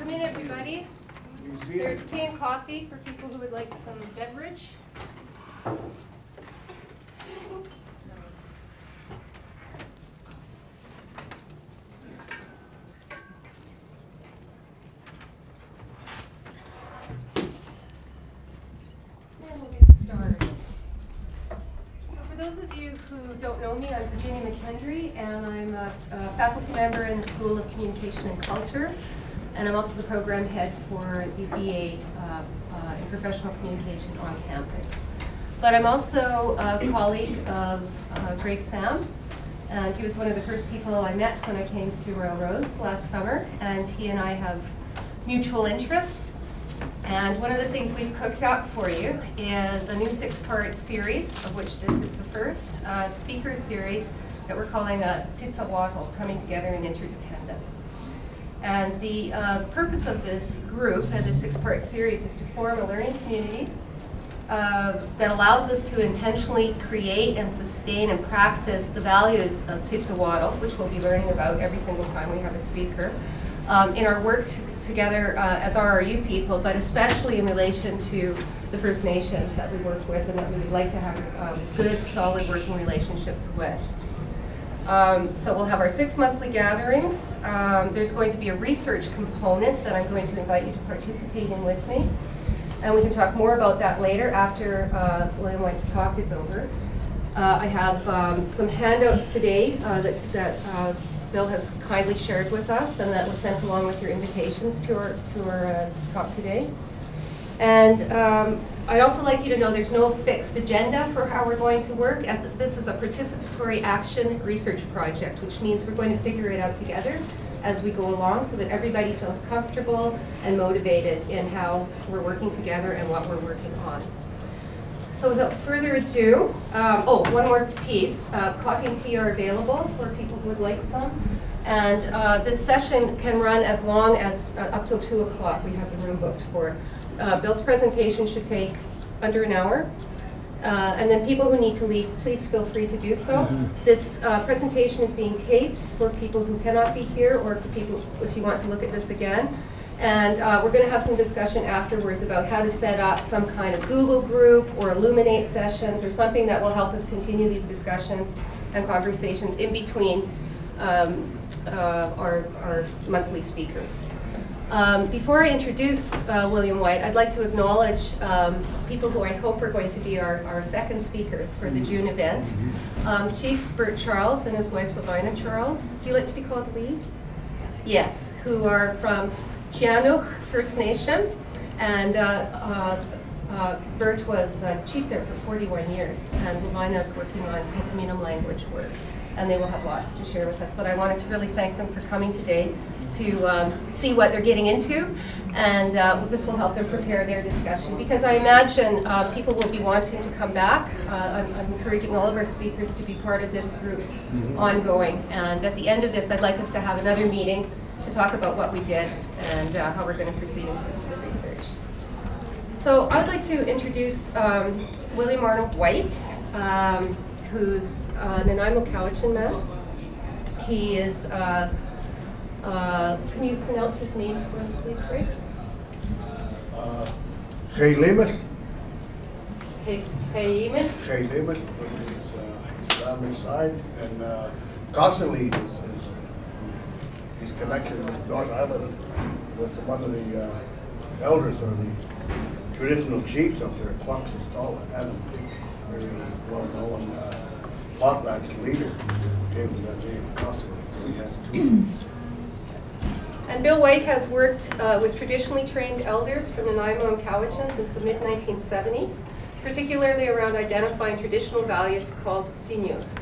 Come in, everybody. There's tea and coffee for people who would like some beverage. And we'll get started. So for those of you who don't know me, I'm Virginia McKendry, and I'm a faculty member in the School of Communication and Culture. And I'm also the program head for the BA in Professional Communication on campus. But I'm also a colleague of Greg Sam, and he was one of the first people I met when I came to Royal Rose last summer, and he and I have mutual interests. And one of the things we've cooked up for you is a new 6-part series, of which this is the first, speaker series that we're calling Tse Tsa Watle, Coming Together in Interdependence. And the purpose of this group and this 6-part series is to form a learning community that allows us to intentionally create and sustain and practice the values of Tse Tsa Watle, which we'll be learning about every single time we have a speaker, in our work together as RRU people, but especially in relation to the First Nations that we work with and that we would like to have good, solid working relationships with. So we'll have our 6 monthly gatherings. There's going to be a research component that I'm going to invite you to participate in with me. And we can talk more about that later after William White's talk is over. I have some handouts today that Bill has kindly shared with us, and that was sent along with your invitations to our talk today. And I'd also like you to know there's no fixed agenda for how we're going to work. This is a participatory action research project, which means we're going to figure it out together as we go along so that everybody feels comfortable and motivated in how we're working together and what we're working on. So without further ado, one more piece. Coffee and tea are available for people who would like some. And this session can run as long as up till 2 o'clock. We have the room booked for. Bill's presentation should take under an hour. And then people who need to leave, please feel free to do so. This presentation is being taped for people who cannot be here, or for people if you want to look at this again. And we're going to have some discussion afterwards about how to set up some kind of Google group or Illuminate sessions or something that will help us continue these discussions and conversations in between our monthly speakers. Before I introduce William White, I'd like to acknowledge people who I hope are going to be our second speakers for the June event. Chief Bert Charles and his wife Lavina Charles. Do you like to be called Lee? Yes, who are from Chianuk First Nation, and Bert was chief there for 41 years, and Lavina is working on Hikminam language work, and they will have lots to share with us. But I wanted to really thank them for coming today to see what they're getting into, and this will help them prepare their discussion, because I imagine people will be wanting to come back. I'm encouraging all of our speakers to be part of this group ongoing, and at the end of this I'd like us to have another meeting to talk about what we did and how we're going to proceed in terms of the research. So I would like to introduce William Arnold White, who's an Nanaimo Cowichan man. He is, can you pronounce his name for me, please, Greg? Chaylemet. Chaylemet? Chaylemet from his Islamic side, and constantly his connection with North Island was one of the elders or the traditional chiefs up there, Clark's Stall, Adam Peak, very well-known plot ranch leader, gave him that name constantly. So he has 2. And Bill White has worked with traditionally trained elders from Nanaimo and Cowichan since the mid-1970s, particularly around identifying traditional values called sinews.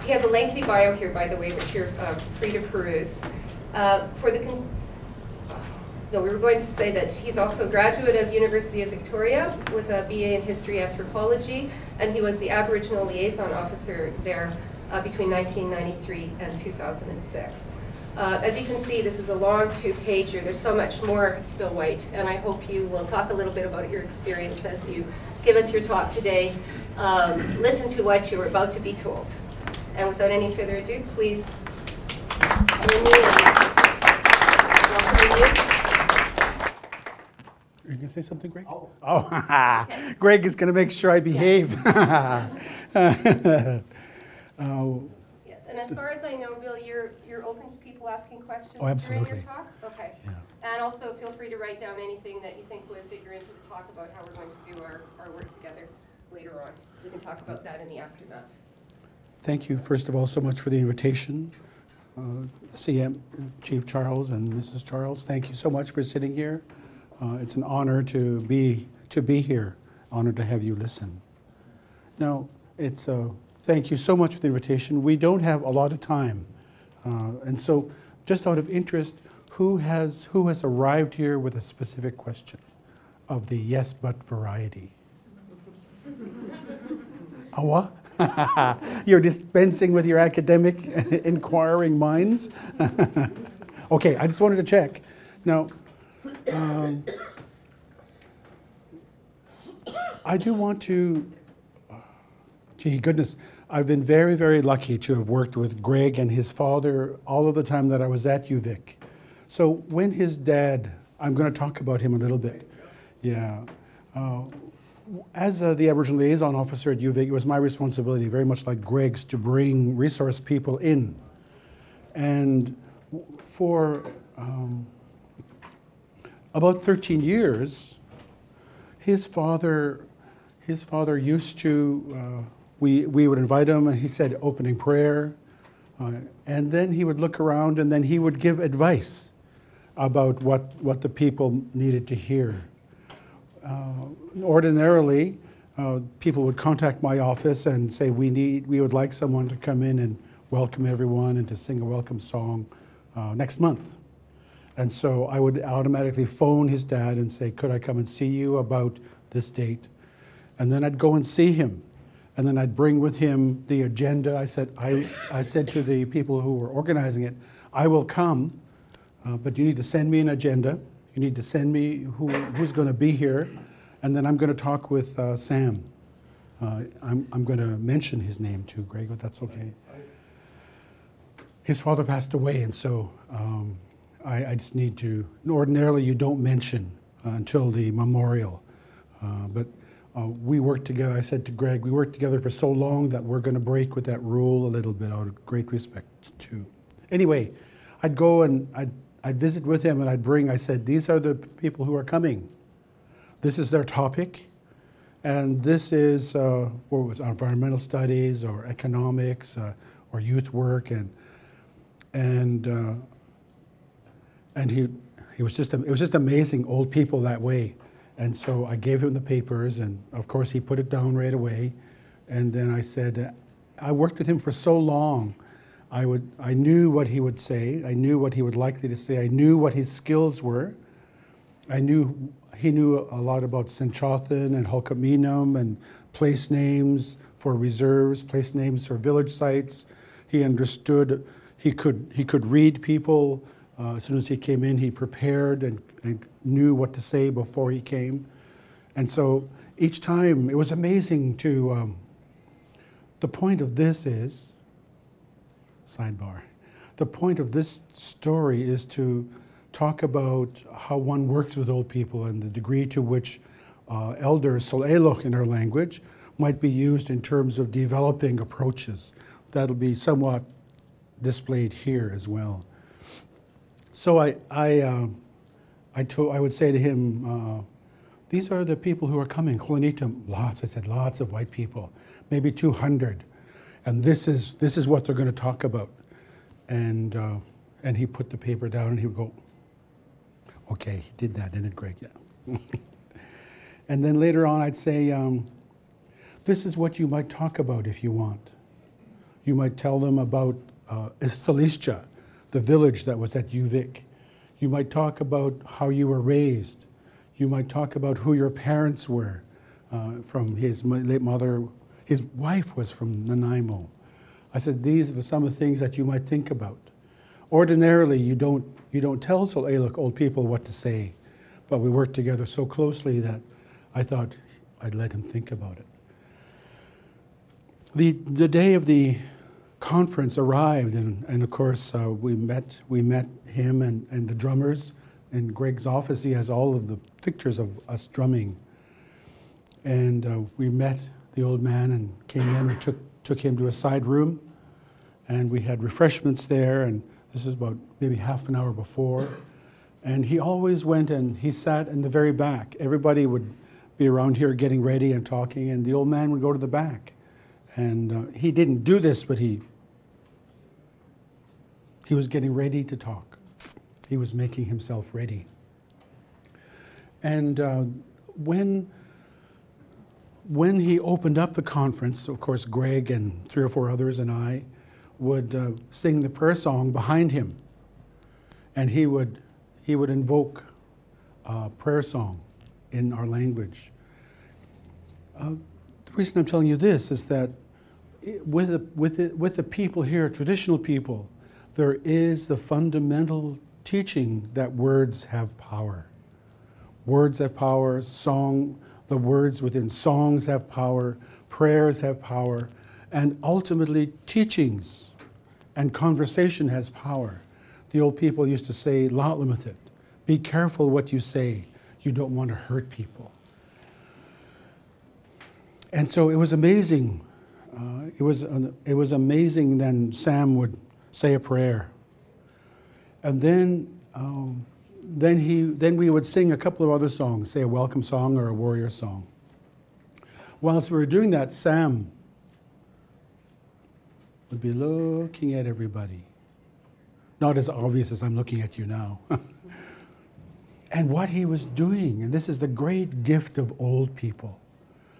He has a lengthy bio here, by the way, which you're free to peruse. We were going to say that he's also a graduate of University of Victoria with a BA in History Anthropology, and he was the Aboriginal Liaison Officer there between 1993 and 2006. As you can see, this is a long 2-pager. There's so much more to Bill White, and I hope you will talk a little bit about your experience as you give us your talk today. Listen to what you're about to be told. And without any further ado, please join me in going to say something, Greg? Oh. Oh, Greg is going to make sure I behave. Yes, and as far as I know, Bill, you're open to people asking questions Oh, absolutely. during your talk? Okay. Yeah. And also feel free to write down anything that you think would figure into the talk about how we're going to do our work together later on. We can talk about that in the aftermath. Thank you, first of all, so much for the invitation. CM, Chief Charles and Mrs. Charles, thank you so much for sitting here. It's an honor to be here, honored to have you listen. Now, thank you so much for the invitation. We don't have a lot of time, and so just out of interest, who has arrived here with a specific question of the yes but variety? What? You're dispensing with your academic inquiring minds? Okay, I just wanted to check. Now, I do want to, gee goodness, I've been very, very lucky to have worked with Greg and his father all of the time that I was at UVic. So when his dad, I'm going to talk about him a little bit. Yeah. As the Aboriginal Liaison Officer at UVic, it was my responsibility, very much like Greg's, to bring resource people in. And for about 13 years, his father used to, we would invite him and he said opening prayer, and then he would look around and then he would give advice about what the people needed to hear. Ordinarily, people would contact my office and say, we would like someone to come in and welcome everyone and to sing a welcome song next month. And so I would automatically phone his dad and say, could I come and see you about this date? And then I'd go and see him. And then I'd bring with him the agenda. I said to the people who were organizing it, I will come, but you need to send me an agenda. You need to send me who's going to be here, and then I'm going to talk with Sam. I'm going to mention his name too, Greg, if that's okay. His father passed away, and so I just need to, ordinarily you don't mention until the memorial, but we worked together. I said to Greg, we worked together for so long that we're going to break with that rule a little bit out of great respect too. Anyway, I'd go and I'd visit with him and I said, these are the people who are coming. This is their topic. And this is, what was it, environmental studies or economics or youth work. And it was just amazing, old people that way. And so I gave him the papers and of course he put it down right away. And then I said, I worked with him for so long. I knew what he would say. I knew what he would likely to say. I knew what his skills were. I knew he knew a lot about Senchothan and Hulkaminum and place names for reserves, place names for village sites. He understood. He could read people. As soon as he came in, he prepared and knew what to say before he came. And so each time, it was amazing to. The point of this is. Sidebar. The point of this story is to talk about how one works with old people and the degree to which elders, sol'eloch in our language, might be used in terms of developing approaches. That'll be somewhat displayed here as well. So I would say to him, these are the people who are coming. Kulanitum, lots. I said lots of white people, maybe 200. And this is what they're going to talk about. And he put the paper down and he would go, okay, he did that, didn't it, Greg? Yeah. And then later on I'd say, this is what you might talk about if you want. You might tell them about Isthalischa, the village that was at UVic. You might talk about how you were raised. You might talk about who your parents were, from his late mother. His wife was from Nanaimo. I said, these are some of the things that you might think about. Ordinarily, you don't tell sol'eloch old people what to say, but we worked together so closely that I thought I'd let him think about it. The day of the conference arrived, and of course we met him and the drummers in Greg's office, he has all of the pictures of us drumming. And we met the old man and came in. We took him to a side room, and we had refreshments there. And this is about maybe half an hour before. And he always went and he sat in the very back. Everybody would be around here getting ready and talking, and the old man would go to the back. And he didn't do this, but he was getting ready to talk. He was making himself ready. And when he opened up the conference, of course, Greg and 3 or 4 others and I would sing the prayer song behind him. And he would invoke a prayer song in our language. The reason I'm telling you this is that with the people here, traditional people, there is the fundamental teaching that words have power. Words have power, the words within songs have power, prayers have power, and ultimately teachings and conversation has power. The old people used to say, "Lot limited." Be careful what you say. You don't want to hurt people. And so it was amazing. It was amazing. Then Sam would say a prayer, and then we would sing a couple of other songs, say a welcome song or a warrior song. Whilst we were doing that, Sam would be looking at everybody. Not as obvious as I'm looking at you now. And what he was doing, and this is the great gift of old people.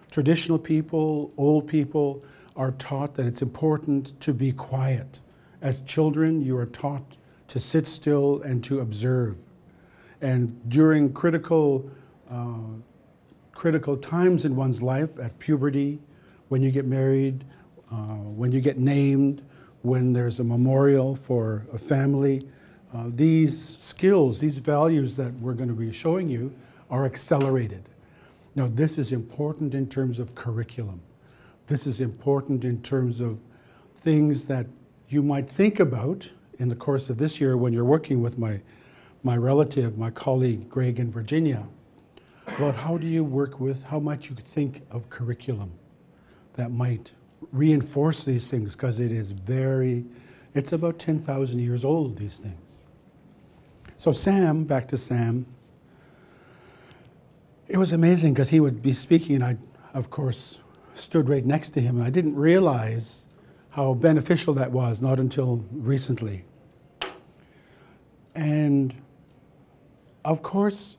Traditional people, old people, are taught that it's important to be quiet. As children, you are taught to sit still and to observe. And during critical times in one's life, at puberty, when you get married, when you get named, when there's a memorial for a family, these skills, these values that we're going to be showing you are accelerated. Now, this is important in terms of curriculum. This is important in terms of things that you might think about in the course of this year when you're working with my relative, my colleague, Greg in Virginia, about how do you work with, how much you think of curriculum that might reinforce these things, because it's about 10,000 years old, these things. So Sam, back to Sam, it was amazing because he would be speaking and I, of course, stood right next to him, and I didn't realize how beneficial that was, not until recently. And of course,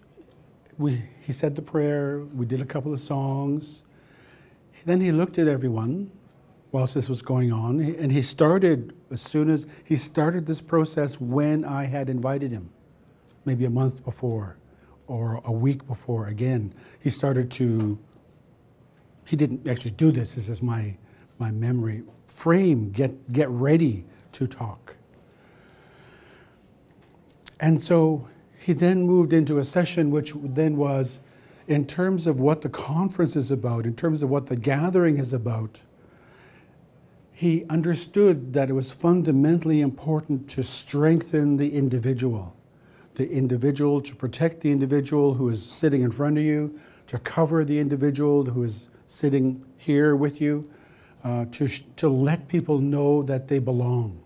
he said the prayer, we did a couple of songs. Then he looked at everyone whilst this was going on, and he started, as soon as he started this process when I had invited him, maybe a month before or a week before again. He started to, he didn't actually do this, this is my memory, frame, get ready to talk. And so he then moved into a session which then was, in terms of what the conference is about, in terms of what the gathering is about, he understood that it was fundamentally important to strengthen the individual, to protect the individual who is sitting in front of you, to cover the individual who is sitting here with you, to let people know that they belong.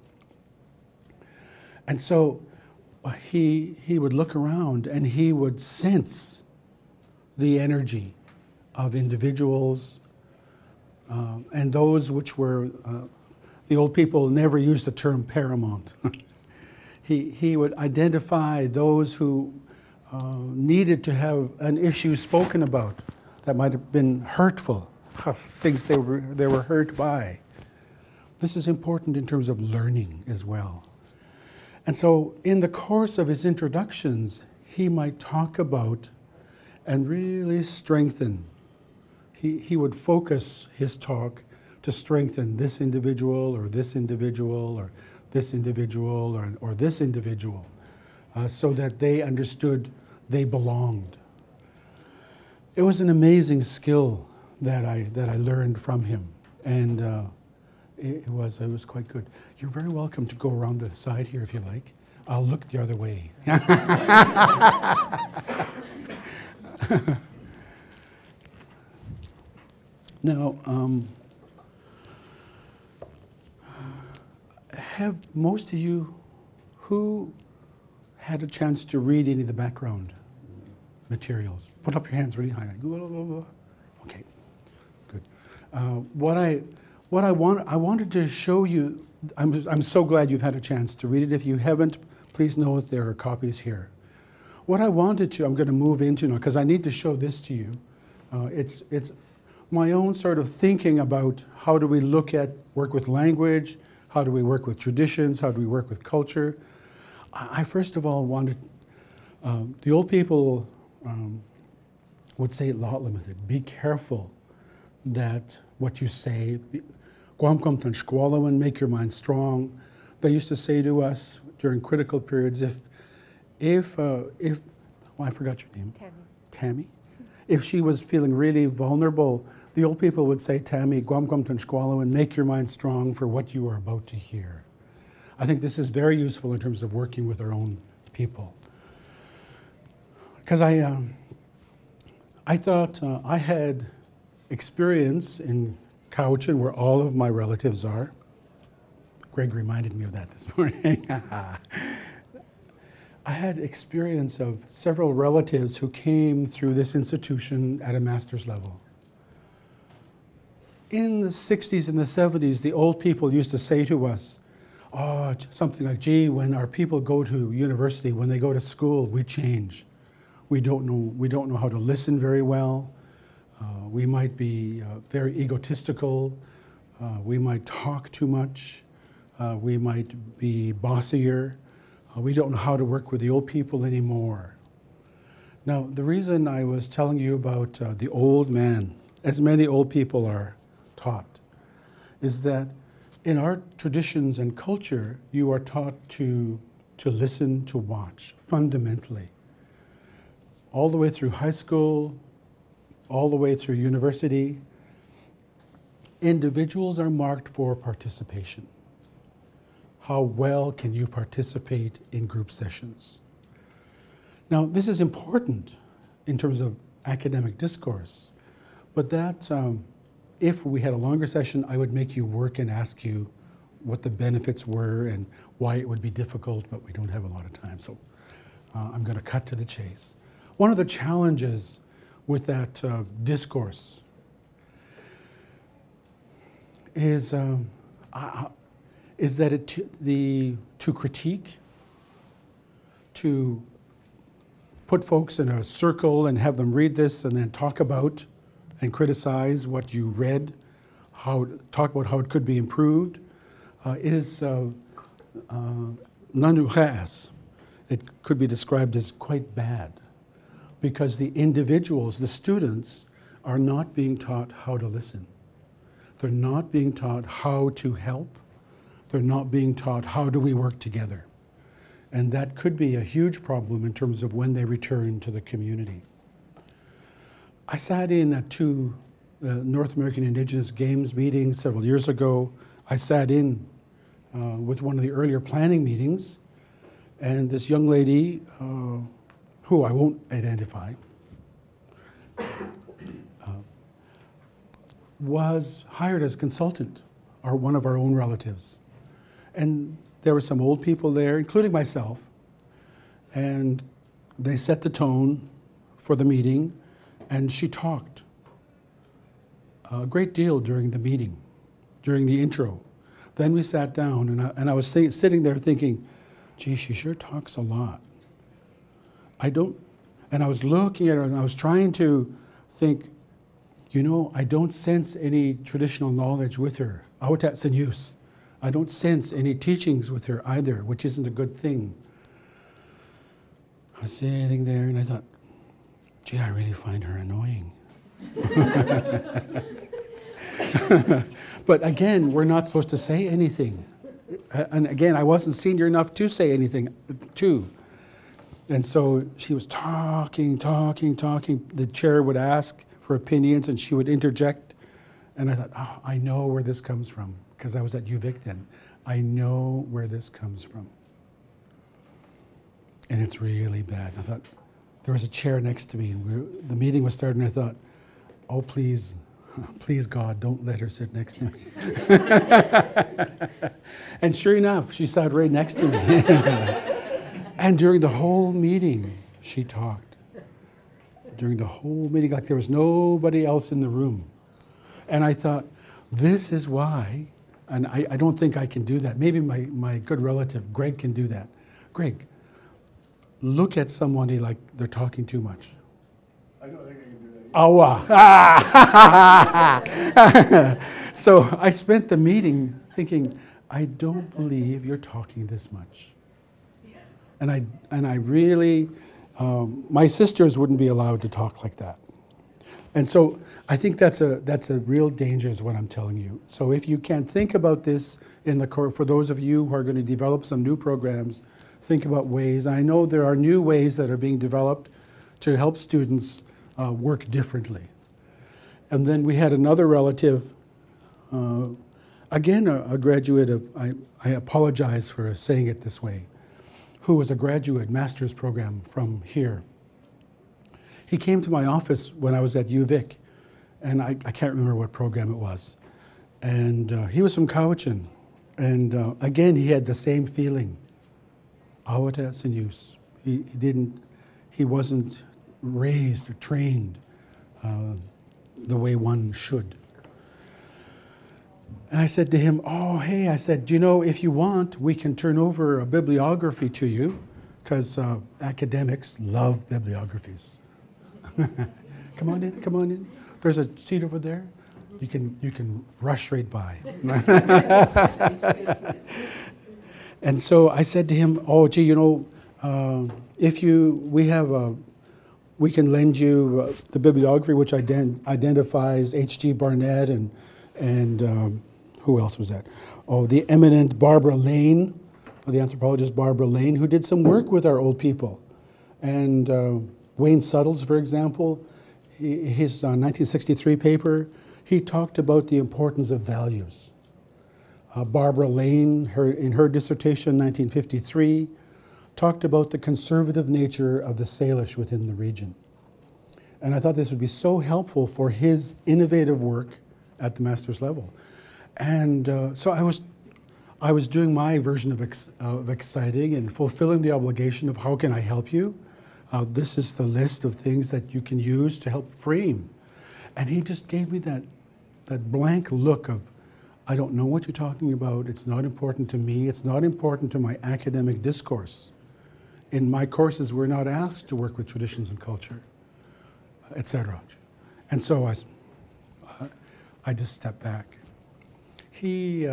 And so he would look around and he would sense the energy of individuals, and those which were, the old people never used the term paramount. He would identify those who needed to have an issue spoken about that might have been hurtful, things they were hurt by. This is important in terms of learning as well. And so in the course of his introductions, he might talk about and really strengthen. He would focus his talk to strengthen this individual or this individual or this individual or this individual, so that they understood they belonged. It was an amazing skill that I learned from him, and it was quite good. You're very welcome to go around the side here if you like. I'll look the other way. Now, have most of you who had a chance to read any of the background materials? Put up your hands really high. Okay, good. I wanted to show you. I'm so glad you've had a chance to read it. If you haven't, please know that there are copies here. What I wanted to, I'm going to move into now because I need to show this to you. It's my own sort of thinking about how do we work with language, how do we work with traditions, how do we work with culture. I first of all wanted, the old people would say it lot limited. Be careful that what you say, make your mind strong. They used to say to us during critical periods, well, I forgot your name. Tammy. If she was feeling really vulnerable, the old people would say, Tammy, make your mind strong for what you are about to hear. I think this is very useful in terms of working with our own people. Because I thought I had experience in Cowichan, where all of my relatives are. Greg reminded me of that this morning. I had experience of several relatives who came through this institution at a master's level. In the 60s and the 70s, the old people used to say to us, something like, gee, when our people go to university, when they go to school, we change. We don't know how to listen very well. We might be very egotistical. We might talk too much. We might be bossier. We don't know how to work with the old people anymore. Now, the reason I was telling you about the old man, as many old people are taught, is that in our traditions and culture, you are taught to listen, to watch, fundamentally. All the way through high school, all the way through university, individuals are marked for participation. How well can you participate in group sessions? Now, this is important in terms of academic discourse, but that, if we had a longer session, I would make you work and ask you what the benefits were and why it would be difficult, but we don't have a lot of time, so I'm going to cut to the chase. One of the challenges with that discourse is that to critique, to put folks in a circle and have them read this and then talk about and criticize what you read, talk about how it could be improved, is nanuchas. It could be described as quite bad because the individuals, the students, are not being taught how to listen. They're not being taught how to help. They're not being taught how do we work together. And that could be a huge problem in terms of when they return to the community. I sat in at two North American Indigenous Games meetings several years ago. I sat in with one of the earlier planning meetings, and this young lady, who I won't identify, was hired as consultant, or one of our own relatives. And there were some old people there, including myself, and they set the tone for the meeting, and she talked a great deal during the meeting, during the intro. Then we sat down, and I was sitting there thinking, gee, she sure talks a lot. And I was looking at her, and I was trying to think, you know, I don't sense any traditional knowledge with her. Awatat senyus. I don't sense any teachings with her either, which isn't a good thing. I was sitting there and I thought, gee, I really find her annoying. But again, we're not supposed to say anything. And again, I wasn't senior enough to say anything too. And so she was talking. The chair would ask for opinions and she would interject. And I thought, oh, I know where this comes from, because I was at UVic then. I know where this comes from. it's really bad. I thought, there was a chair next to me, and the meeting was starting. I thought, oh, please, please, God, don't let her sit next to me. And sure enough, she sat right next to me. And during the whole meeting, she talked. During the whole meeting, like there was nobody else in the room. And I thought, this is why, and I don't think I can do that. Maybe my good relative, Greg, can do that. Greg, look at somebody like they're talking too much. I don't think I can do that. Oh, so I spent the meeting thinking, I don't believe you're talking this much. And I really, my sisters wouldn't be allowed to talk like that. And so I think that's a real danger is what I'm telling you. So if you can think about this in the core, for those of you who are going to develop some new programs, think about ways. I know there are new ways that are being developed to help students work differently. And then we had another relative, again, a graduate of, I apologize for saying it this way, who was a graduate master's program from here. He came to my office when I was at UVic, and I can't remember what program it was. And he was from Cowichan. And again, he had the same feeling. Awata Sinyus. He wasn't raised or trained the way one should. And I said to him, oh, hey, I said, do you know, if you want, we can turn over a bibliography to you, because academics love bibliographies. Come on in, come on in. There's a seat over there. You can rush right by. And so I said to him, oh, gee, you know, we can lend you the bibliography which identifies H.G. Barnett and who else was that? Oh, the eminent Barbara Lane, the anthropologist Barbara Lane, who did some work with our old people. And Wayne Suttles, for example, his 1963 paper, he talked about the importance of values. Barbara Lane, in her dissertation, 1953, talked about the conservative nature of the Salish within the region. And I thought this would be so helpful for his innovative work at the master's level. And so I was doing my version of exciting and fulfilling the obligation of how can I help you? This is the list of things that you can use to help frame. And he just gave me that blank look of, I don't know what you're talking about. It's not important to me. It's not important to my academic discourse. In my courses, we're not asked to work with traditions and culture, etc. And so I just stepped back. He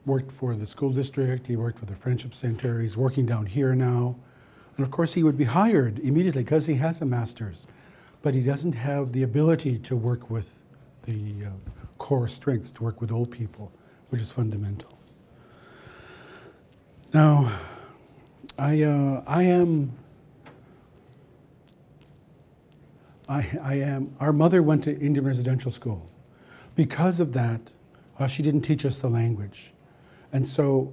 worked for the school district. He worked for the Friendship Center. He's working down here now. And of course, he would be hired immediately because he has a master's. But he doesn't have the ability to work with the core strengths, to work with old people, which is fundamental. Now, our mother went to Indian residential school. Because of that, she didn't teach us the language. And so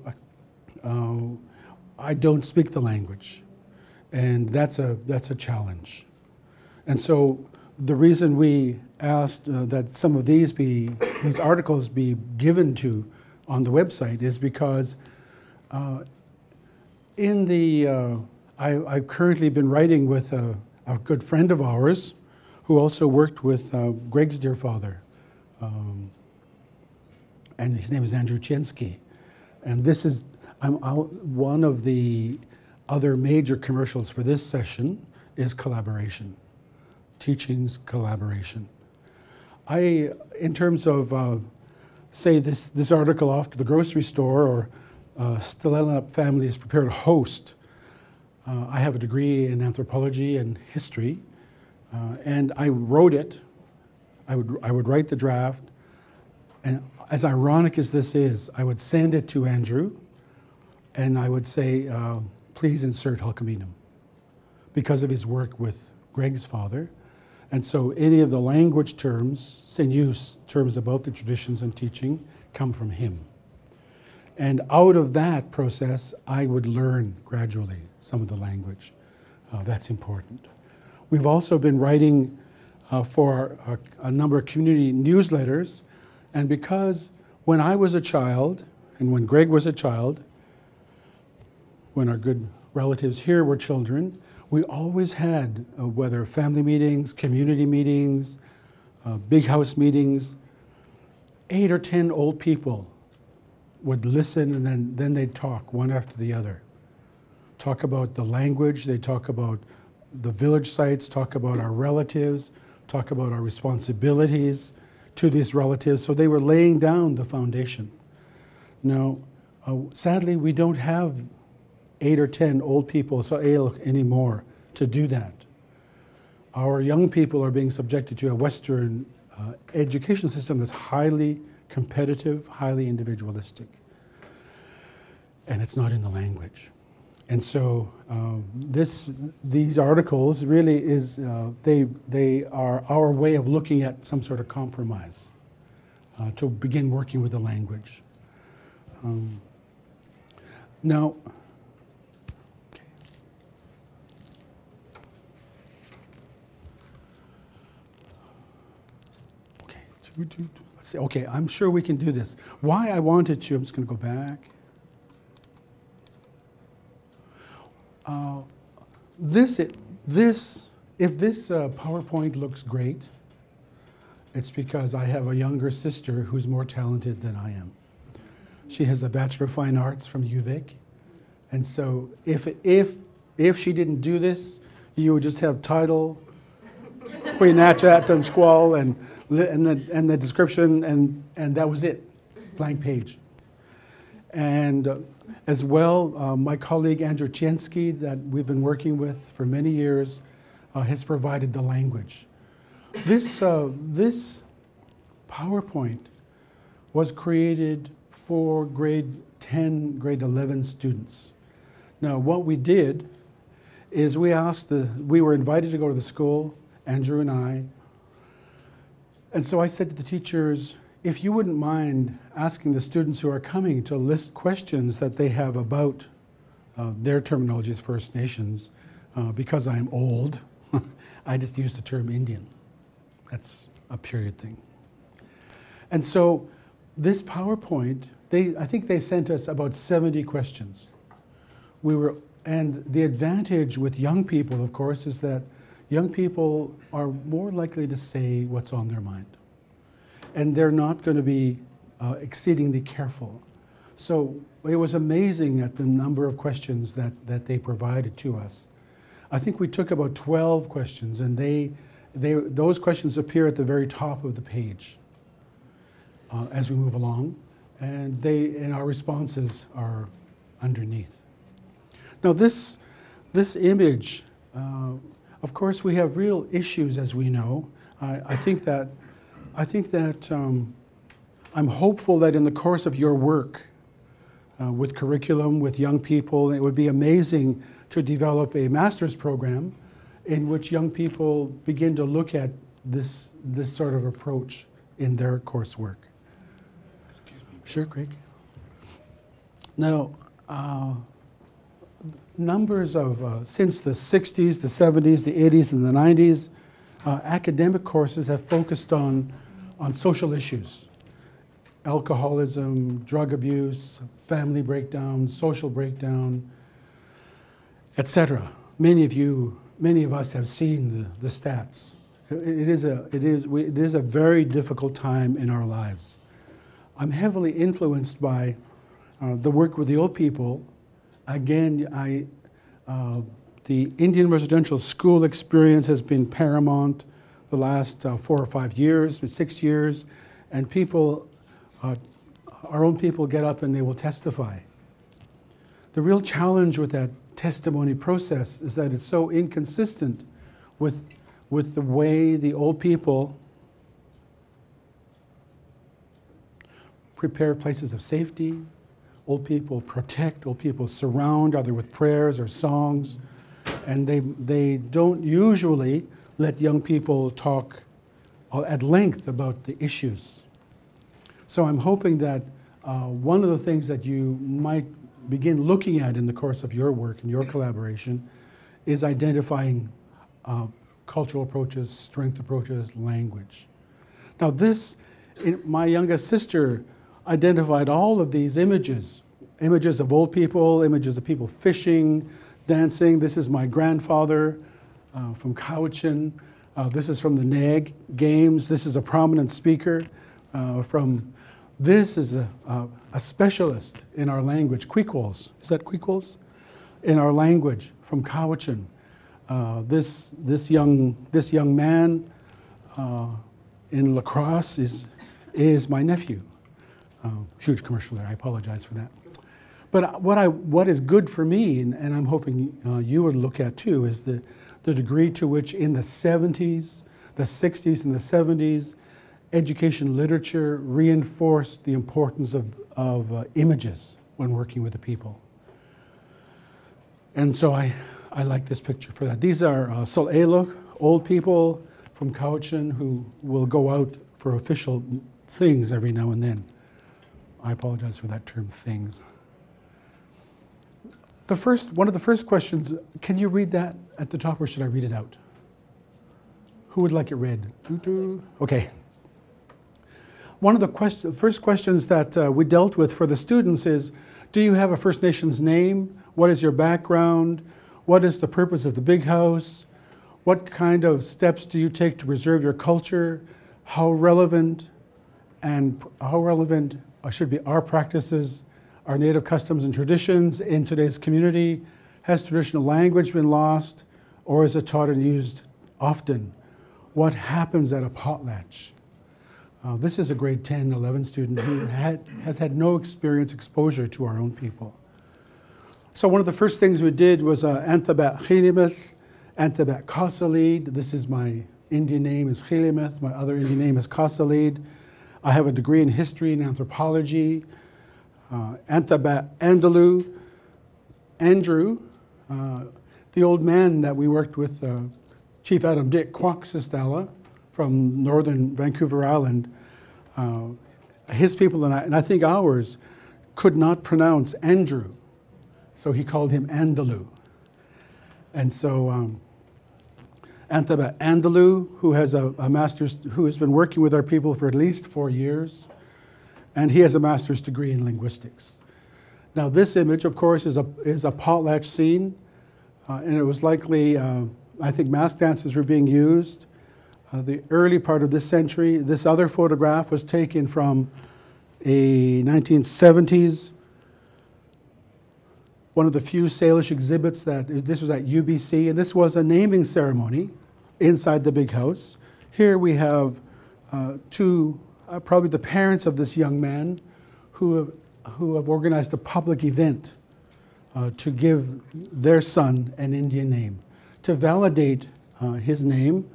I don't speak the language. And that's a challenge. And so the reason we asked that some of these articles be given to on the website is because I've currently been writing with a good friend of ours who also worked with Greg's dear father. And his name is Andrew Chinsky. And this is one of the other major commercials for this session is collaboration, teachings, collaboration. In terms of, say, this article off to the grocery store, or Stiletto Families Prepare to Host, I have a degree in anthropology and history, and I wrote it. I would write the draft, and as ironic as this is, I would send it to Andrew, and I would say, please insert Halkaminum, because of his work with Greg's father. And so any of the language terms, Senyus, terms about the traditions and teaching, come from him. And out of that process, I would learn gradually some of the language. That's important. We've also been writing for a number of community newsletters, and because when I was a child, and when Greg was a child, when our good relatives here were children, we always had, whether family meetings, community meetings, big house meetings, 8 or 10 old people would listen, and then they'd talk one after the other. Talk about the language, they talk about the village sites, talk about our relatives, talk about our responsibilities to these relatives. So they were laying down the foundation. Now, sadly, we don't have 8 or 10 old people anymore to do that. Our young people are being subjected to a Western education system that's highly competitive, highly individualistic, and it's not in the language. And so these articles really they are our way of looking at some sort of compromise to begin working with the language. Now, let's see. Okay, I'm sure we can do this. Why I wanted to, I'm just going to go back. If this PowerPoint looks great, it's because I have a younger sister who's more talented than I am. She has a Bachelor of Fine Arts from UVic, and so if she didn't do this, you would just have title, Huinachat and Squall, and the description, and that was it, blank page. And as well, my colleague Andrew Chiensky, that we've been working with for many years, has provided the language. This PowerPoint was created for grade 10, grade 11 students. Now, what we did is we were invited to go to the school, Andrew and I, and so I said to the teachers, if you wouldn't mind asking the students who are coming to list questions that they have about their terminology as First Nations, because I'm old, I just use the term Indian. That's a period thing. And so this PowerPoint, I think they sent us about 70 questions. And the advantage with young people, of course, is that young people are more likely to say what's on their mind. And they're not going to be exceedingly careful. So it was amazing at the number of questions that they provided to us. I think we took about 12 questions, and those questions appear at the very top of the page as we move along, and our responses are underneath. Now this image, of course, we have real issues, as we know. I think that I'm hopeful that in the course of your work with curriculum, with young people, it would be amazing to develop a master's program in which young people begin to look at this sort of approach in their coursework. Sure, Craig. Now, numbers of, since the 60s, the 70s, the 80s, and the 90s, academic courses have focused on social issues. Alcoholism, drug abuse, family breakdown, social breakdown, etc. Many of us have seen the stats. It is a very difficult time in our lives. I'm heavily influenced by the work with the old people. Again, the Indian residential school experience has been paramount the last 4 or 5 years, 6 years, and people, our own people get up and they will testify. The real challenge with that testimony process is that it's so inconsistent with the way the old people prepare places of safety, old people protect, old people surround, either with prayers or songs, and they don't usually let young people talk at length about the issues. So I'm hoping that one of the things that you might begin looking at in the course of your work and your collaboration is identifying cultural approaches, strength approaches, language. Now this, my youngest sister identified all of these images, images of old people, images of people fishing, dancing. This is my grandfather from Cowichan. This is from the NAG Games. This is a prominent speaker this is a specialist in our language, Queequals. Is that Queequals? In our language from Cowichan. This young man in La Crosse is my nephew. Huge commercial there, I apologize for that. But what is good for me, and I'm hoping you would look at too, is the degree to which in the 70s, the 60s and the 70s, education literature reinforced the importance of images when working with the people. And so I like this picture for that. These are Sol'eluk, old people from Cowichan who will go out for official things every now and then. I apologize for that term, things. One of the first questions, can you read that at the top or should I read it out? Who would like it read? Okay. One of the first questions that we dealt with for the students is, do you have a First Nations name? What is your background? What is the purpose of the big house? What kind of steps do you take to preserve your culture? How relevant should be our practices, our native customs and traditions in today's community? Has traditional language been lost, or is it taught and used often? What happens at a potlatch? This is a grade 10, 11 student who has had no exposure to our own people. So one of the first things we did was Anthabat Chilimeth, Anthabat Kasalid. This is my Indian name is Chilimeth, my other Indian name is Kasalid. I have a degree in history and anthropology. Anthabat Andalou, Andrew, the old man that we worked with, Chief Adam Dick Quaxistala from northern Vancouver Island, his people and I think ours, could not pronounce Andrew, so he called him Andalou. And so Anthabat Andalou, who has a master's, who has been working with our people for at least 4 years, and he has a master's degree in linguistics. Now this image, of course, is a potlatch scene, and it was likely, I think mask dances were being used. The early part of this century. This other photograph was taken from a 1970s, one of the few Salish exhibits this was at UBC, and this was a naming ceremony inside the big house. Here we have two, probably the parents of this young man who have organized a public event to give their son an Indian name. To validate his name,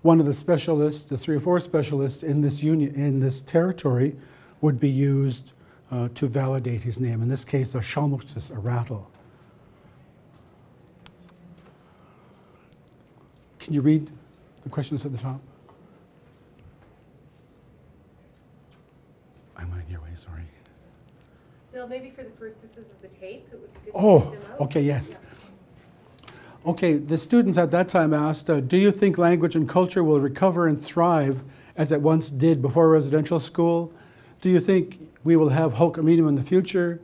one of the specialists, the 3 or 4 specialists in this territory would be used to validate his name. In this case, a Shalmuxis, a rattle. Can you read the questions at the top? I'm on your way, sorry. Bill, maybe for the purposes of the tape, it would be good to Oh, read them out. okay, yes. Yeah. Okay, the students at that time asked, do you think language and culture will recover and thrive as it once did before residential school? Do you think we will have Hulkamanium in the future?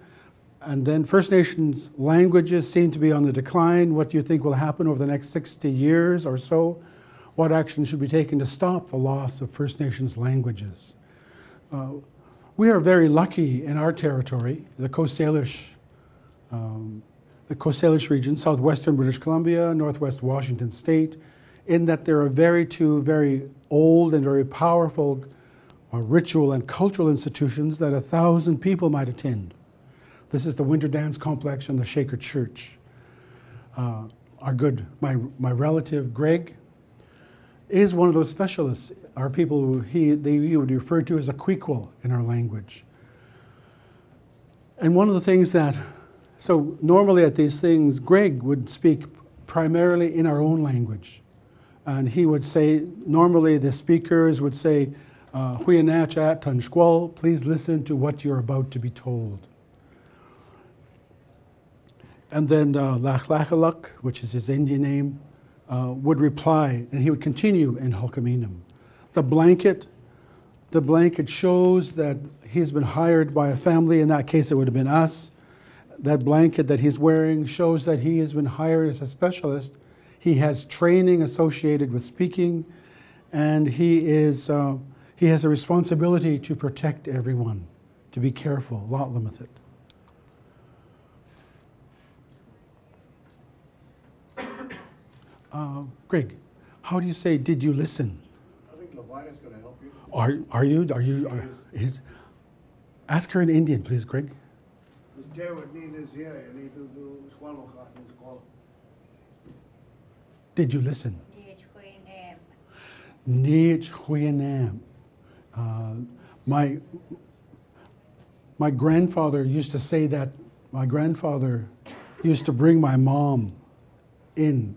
And then First Nations languages seem to be on the decline. What do you think will happen over the next 60 years or so? What action should be taken to stop the loss of First Nations languages? We are very lucky in our territory, the Coast Salish region, southwestern British Columbia, northwest Washington State, in that there are two very old and very powerful ritual and cultural institutions that 1,000 people might attend. This is the Winter Dance Complex and the Shaker Church. My relative Greg is one of those specialists. Our people who he would refer to as a Queequel in our language. And one of the things so normally at these things, Greg would speak primarily in our own language. And he would say, normally the speakers would say, "Huyanach please listen to what you're about to be told." And then Lachlakaluk, which is his Indian name, would reply, and he would continue in Hulkaminam. The blanket shows that he's been hired by a family. In that case, it would have been us. That blanket that he's wearing shows that he has been hired as a specialist. He has training associated with speaking, and he has a responsibility to protect everyone, to be careful, lot limited. Greg, how do you say, did you listen? I think Levina's going to help you. Ask her in Indian, please, Greg. Did you listen? My grandfather used to say that. My grandfather used to bring my mom in,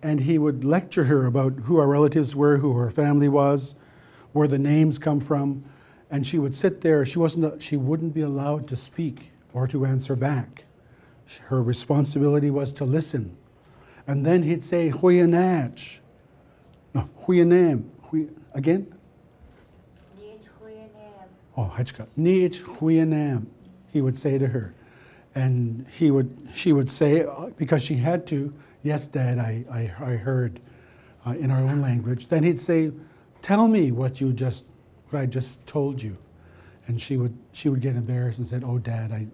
and he would lecture her about who our relatives were, who her family was, where the names come from, and she would sit there. She wouldn't be allowed to speak or to answer back. Her responsibility was to listen. And then he'd say, Huyanach. No, Huyanam. Again? Oh, Hachka. Nich Huyanam, he would say to her. And she would say, because she had to, yes, Dad, I heard in our own language. Then he'd say, tell me what I just told you. And she would get embarrassed and said, oh, Dad,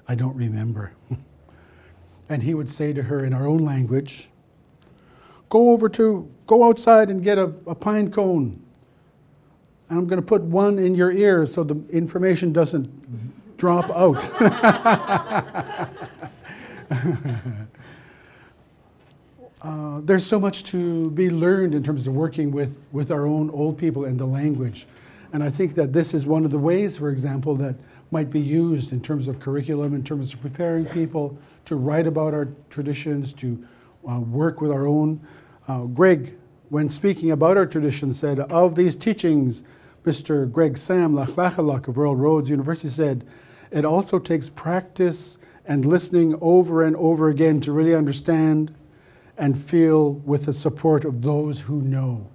I don't remember. And he would say to her in our own language, go outside and get a pine cone. And I'm going to put one in your ear so the information doesn't drop out. There's so much to be learned in terms of working with our own old people and the language. And I think that this is one of the ways, for example, that might be used in terms of curriculum, in terms of preparing people to write about our traditions, to work with our own. Greg, when speaking about our traditions, said, of these teachings, Mr. Greg Sam Lachlachalak of Royal Roads University said, it also takes practice and listening over and over again to really understand and feel with the support of those who know.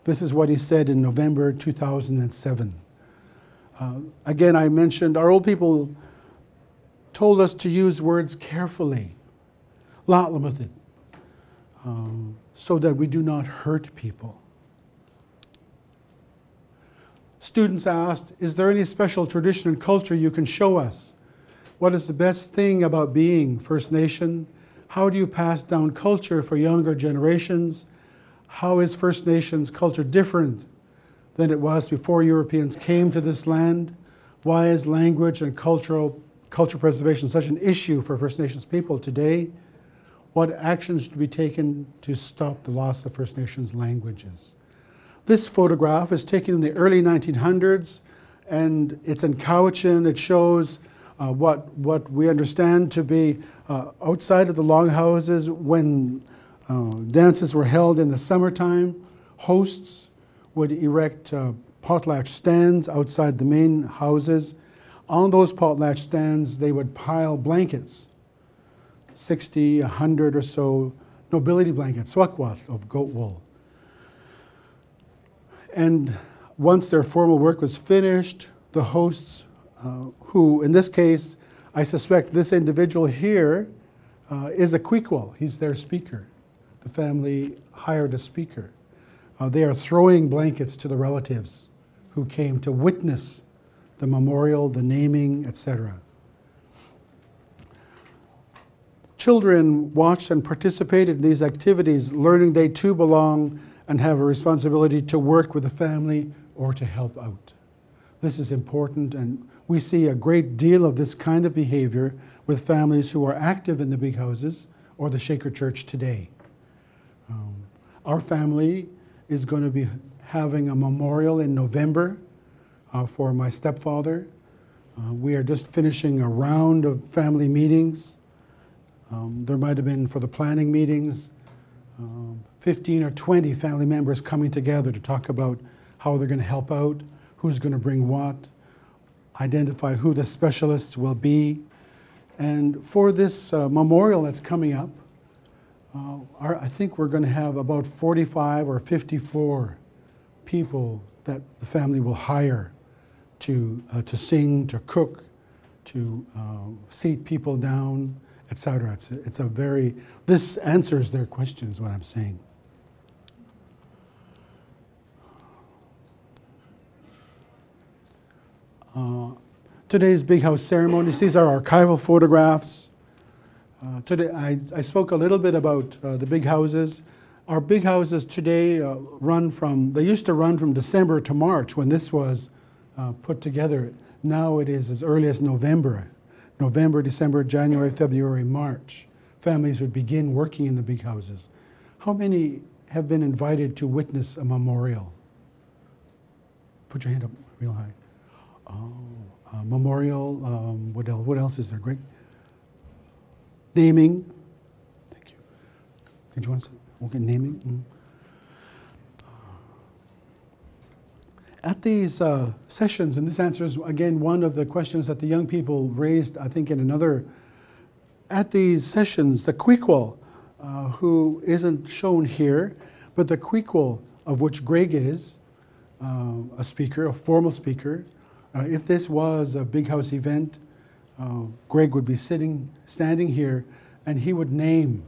This is what he said in November 2007. Again, I mentioned our old people told us to use words carefully, lot limited, so that we do not hurt people. Students asked, is there any special tradition and culture you can show us? What is the best thing about being First Nation? How do you pass down culture for younger generations? How is First Nations culture different than it was before Europeans came to this land? Why is language and culture preservation such an issue for First Nations people today? What actions should be taken to stop the loss of First Nations languages? This photograph is taken in the early 1900s, and it's in Cowichan. It shows what we understand to be outside of the longhouses when dances were held in the summertime. Hosts would erect potlatch stands outside the main houses. On those potlatch stands, they would pile blankets, 60, 100 or so nobility blankets, swakwat of goat wool. And once their formal work was finished, the hosts, who in this case, I suspect this individual here is a Kwikwal. He's their speaker. The family hired a speaker. They are throwing blankets to the relatives who came to witness the memorial, the naming, etc. Children watched and participated in these activities, learning they too belong and have a responsibility to work with the family or to help out. This is important, and we see a great deal of this kind of behavior with families who are active in the big houses or the Shaker Church today. Our family is going to be having a memorial in November for my stepfather. We are just finishing a round of family meetings. There might have been, for the planning meetings, 15 or 20 family members coming together to talk about how they're going to help out, who's going to bring what, identify who the specialists will be. And for this memorial that's coming up, I think we're going to have about 45 or 54 people that the family will hire to sing, to cook, to seat people down, etc. It's a very, this answers their questions, what I'm saying. Today's Big House ceremonies, these are archival photographs. Today, I spoke a little bit about the big houses. Our big houses today they used to run from December to March when this was put together. Now it is as early as November. November, December, January, February, March. Families would begin working in the big houses. How many have been invited to witness a memorial? Put your hand up real high. Oh, memorial, what else is there, Greg? Naming. Thank you. Did you want to say? Okay, naming. At these sessions, and this answers, again, one of the questions that the young people raised, I think, in another. At these sessions, the Kweekwal, who isn't shown here, but the Kweekwal, of which Greg is a speaker, a formal speaker. If this was a big house event, Greg would be standing here, and he would name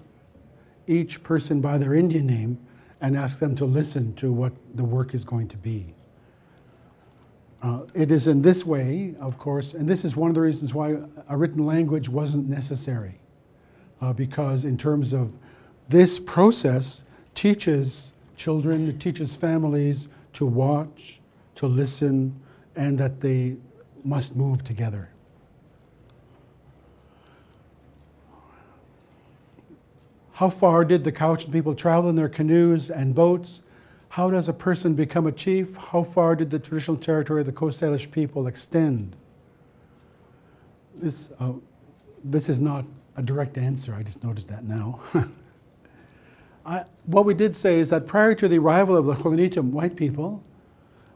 each person by their Indian name and ask them to listen to what the work is going to be. It is in this way, of course, and this is one of the reasons why a written language wasn't necessary, because in terms of this process teaches children, it teaches families to watch, to listen, and that they must move together. How far did the Cowichan people travel in their canoes and boats? How does a person become a chief? How far did the traditional territory of the Coast Salish people extend? This is not a direct answer, I just noticed that now. What we did say is that prior to the arrival of the Kolonitam white people,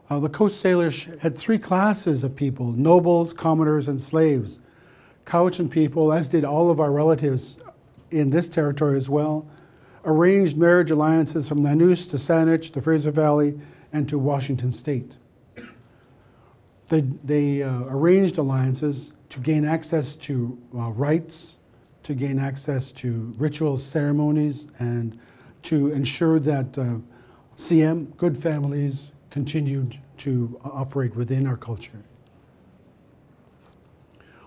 the Coast Salish had three classes of people: nobles, commoners, and slaves. Cowichan people, as did all of our relatives in this territory as well, arranged marriage alliances from Nanush to Saanich, the Fraser Valley, and to Washington State. They arranged alliances to gain access to rights, to gain access to rituals, ceremonies, and to ensure that CM, good families, continued to operate within our culture.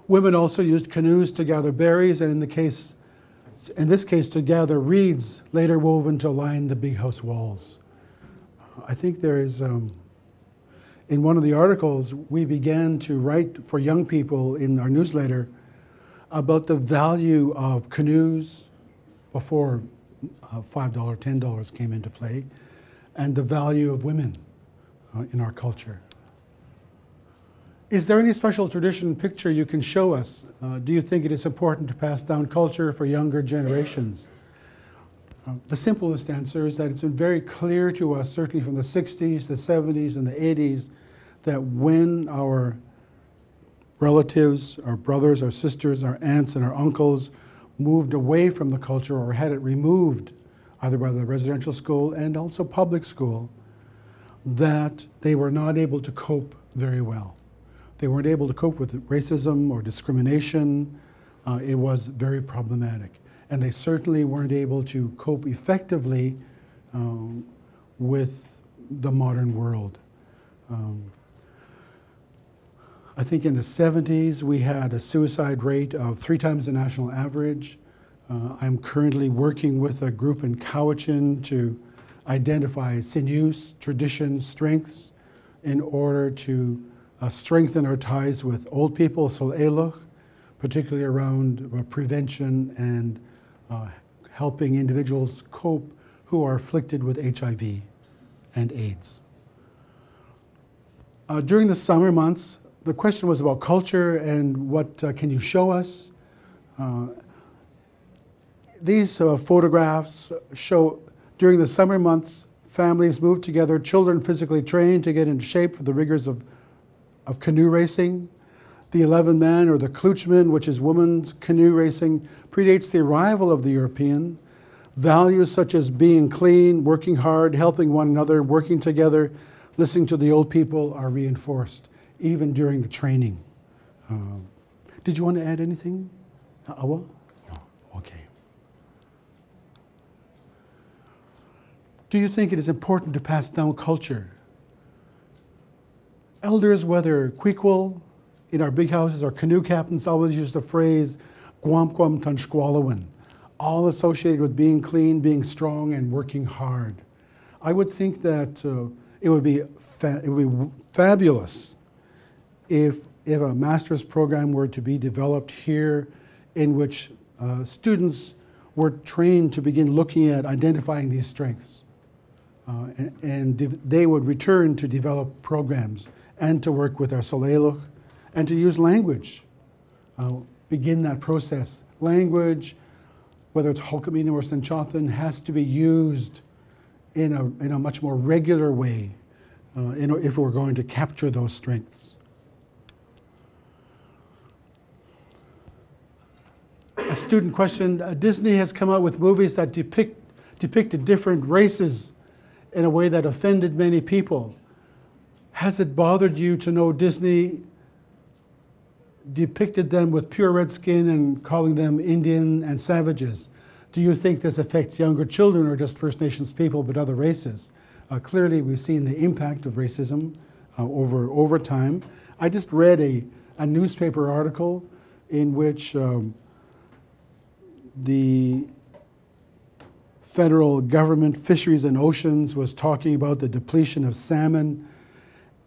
Women also used canoes to gather berries, and in this case to gather reeds later woven to line the big house walls. I think there is, in one of the articles, we began to write for young people in our newsletter about the value of canoes before $5, $10 came into play, and the value of women in our culture. Is there any special tradition picture you can show us? Do you think it is important to pass down culture for younger generations? The simplest answer is that it's been very clear to us, certainly from the 60s, the 70s, and the 80s, that when our relatives, our brothers, our sisters, our aunts, and our uncles moved away from the culture or had it removed, either by the residential school and also public school, that they were not able to cope very well. They weren't able to cope with racism or discrimination. It was very problematic. And they certainly weren't able to cope effectively with the modern world. I think in the 70s we had a suicide rate of 3 times the national average. I'm currently working with a group in Cowichan to identify sinews, traditions, strengths, in order to strengthen our ties with old people, Sol'eluch, particularly around prevention and helping individuals cope who are afflicted with HIV and AIDS. During the summer months, the question was about culture and what can you show us. These photographs show during the summer months, families moved together, children physically trained to get into shape for the rigors of canoe racing. The 11 men or the Klootchman, which is women's canoe racing, predates the arrival of the European. Values such as being clean, working hard, helping one another, working together, listening to the old people are reinforced, even during the training. Did you want to add anything, Awa? No, okay. Do you think it is important to pass down culture? Elders, whether Queequel in our big houses or canoe captains, always use the phrase Gwam Tunshkwalawan, all associated with being clean, being strong, and working hard. I would think that it would be fabulous if a master's program were to be developed here in which students were trained to begin looking at identifying these strengths. And they would return to develop programs and to work with our Soleiluk and to use language. Begin that process. Language, whether it's Hulkamino or Senchothan, has to be used in a much more regular way if we're going to capture those strengths. A student questioned, Disney has come out with movies that depicted different races in a way that offended many people. Has it bothered you to know Disney depicted them with pure red skin and calling them Indian and savages? Do you think this affects younger children or just First Nations people but other races? Clearly we've seen the impact of racism over time. I just read a newspaper article in which the federal government, Fisheries and Oceans, was talking about the depletion of salmon,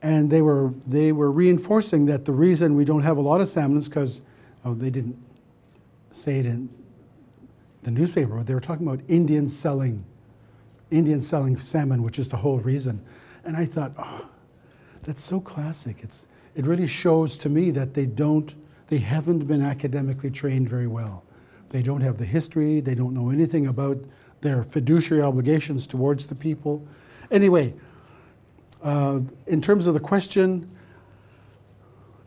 and they were reinforcing that the reason we don't have a lot of salmon is because they didn't say it in the newspaper, but they were talking about Indians selling salmon, which is the whole reason. And I thought, oh, that's so classic. It really shows to me that they haven't been academically trained very well. They don't have the history, they don't know anything about their fiduciary obligations towards the people. Anyway, in terms of the question,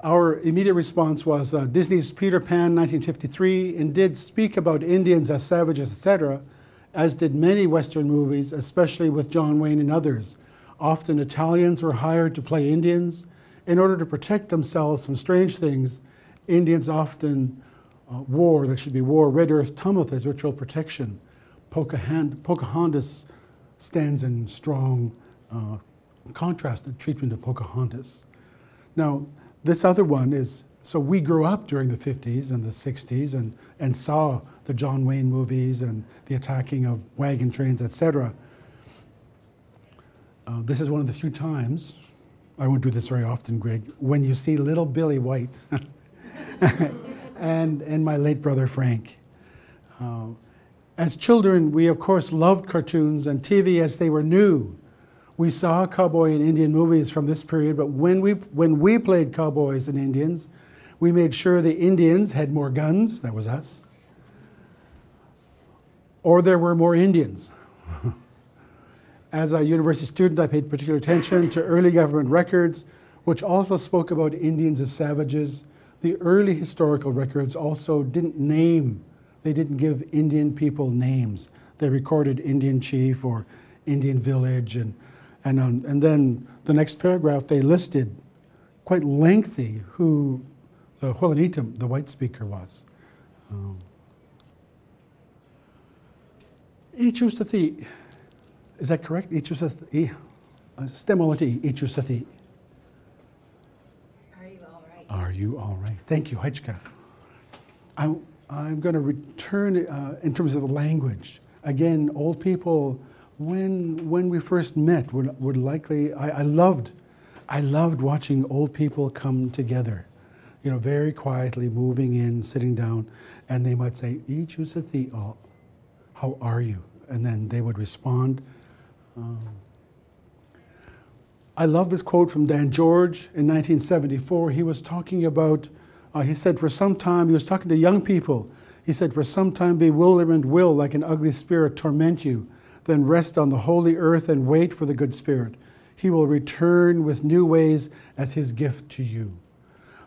our immediate response was Disney's Peter Pan, 1953, and did speak about Indians as savages, etc., as did many Western movies, especially with John Wayne and others. Often Italians were hired to play Indians. In order to protect themselves from strange things, Indians often wore red earth tumult as ritual protection. Pocahontas stands in strong contrast to the treatment of Pocahontas. Now, this other one is, so we grew up during the 50s and the 60s and saw the John Wayne movies and the attacking of wagon trains, etc. This is one of the few times, I won't do this very often, Greg, when you see little Billy White and my late brother Frank. As children, we of course loved cartoons and TV as they were new. We saw cowboy and Indian movies from this period, but when we played cowboys and Indians, we made sure the Indians had more guns, that was us, or there were more Indians. As a university student, I paid particular attention to early government records, which also spoke about Indians as savages. The early historical records also didn't give Indian people names. They recorded Indian chief or Indian village, and then the next paragraph they listed quite lengthy who the Huilanitum, the white speaker, was. Ichusathi, is that correct? Ichusathi, Stemolati, Ichusathi. Are you all right? Are you all right? Thank you, Heichka. I'm going to return in terms of the language. Again, old people, when we first met, would likely, I loved watching old people come together, you know, very quietly, moving in, sitting down, and they might say, "Ichusathi, oh, how are you?" And then they would respond. I love this quote from Dan George in 1974. He was talking about, he said, for some time, he was talking to young people. He said, for some time bewilderment will, like an ugly spirit, torment you. Then rest on the holy earth and wait for the good spirit. He will return with new ways as his gift to you.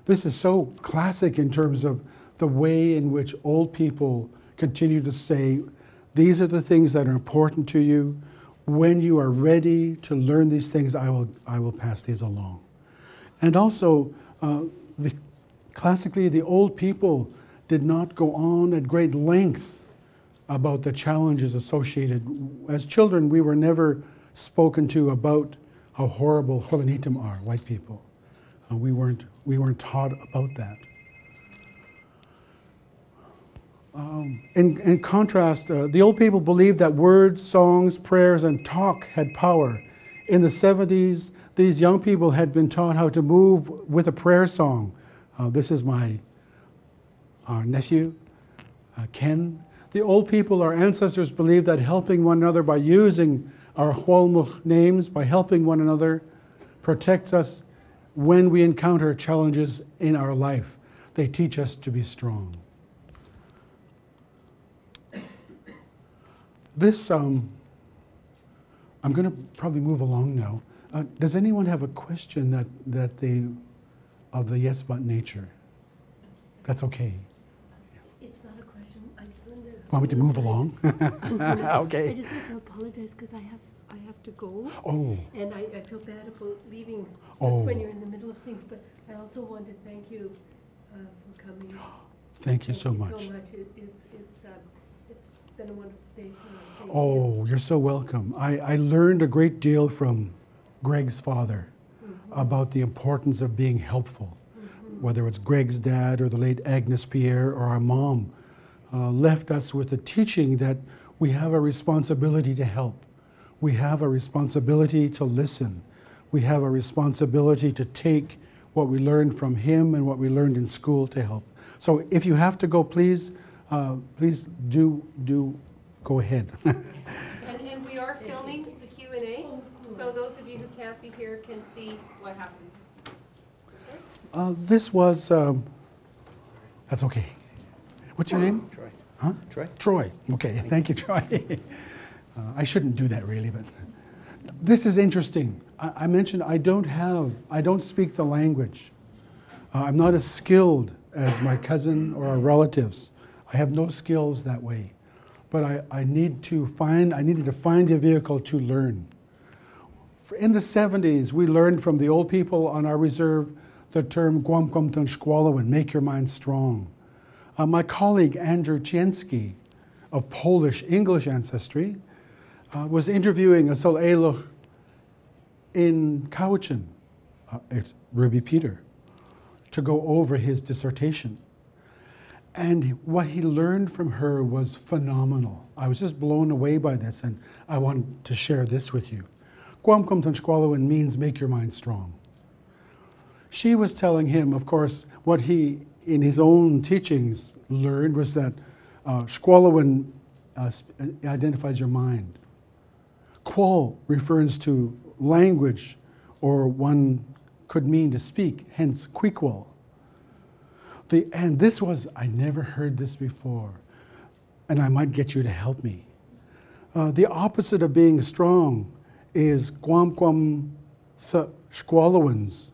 This is so classic in terms of the way in which old people continue to say, these are the things that are important to you. When you are ready to learn these things, I will pass these along. And also, classically, the old people did not go on at great length about the challenges associated. As children, we were never spoken to about how horrible Holanitam are, white people. We weren't taught about that. In contrast, the old people believed that words, songs, prayers, and talk had power. In the 70s, these young people had been taught how to move with a prayer song. This is our nephew, Ken. The old people, our ancestors, believed that helping one another by using our Hwalmuch names, by helping one another, protects us when we encounter challenges in our life. They teach us to be strong. This, I'm going to probably move along now. Does anyone have a question of the yes but nature? That's okay. It's not a question. I just wanted to. Want me to move along? Okay. I just want to apologize because I have to go. Oh. And I feel bad about leaving just Oh. when you're in the middle of things. But I also want to thank you for coming. Thank you so much. So much. It's been a wonderful day for us. Thank Oh, you're so welcome. I learned a great deal from Greg's father about the importance of being helpful. Whether it's Greg's dad or the late Agnes Pierre or our mom, left us with a teaching that we have a responsibility to help. We have a responsibility to listen. We have a responsibility to take what we learned from him and what we learned in school to help. So if you have to go, please do go ahead. And we are filming the Q&A, so those of you who can't be here can see what happens. This was, that's okay. What's your name? Troy. Huh? Troy. Troy. Okay, thank you, Troy. I shouldn't do that really, but this is interesting. I mentioned I don't speak the language. I'm not as skilled as my cousin or our relatives. I have no skills that way. But I needed to find a vehicle to learn. In the 70s, we learned from the old people on our reserve the term Gwamkwamton Shkwalawan, make your mind strong. My colleague Andrew Cienski, of Polish-English ancestry, was interviewing a Sol'eluch in Cowichan, it's Ruby Peter, to go over his dissertation. And what he learned from her was phenomenal. I was just blown away by this, and I wanted to share this with you. Gwamkwamton Shkwalawan means make your mind strong. She was telling him, of course, what he, in his own teachings, learned was that Shkwalawan identifies your mind. Kwal refers to language, or one could mean to speak, hence Kwikwal. And this was, I never heard this before, and I might get you to help me. The opposite of being strong is Gwamkwam Shkwalawans,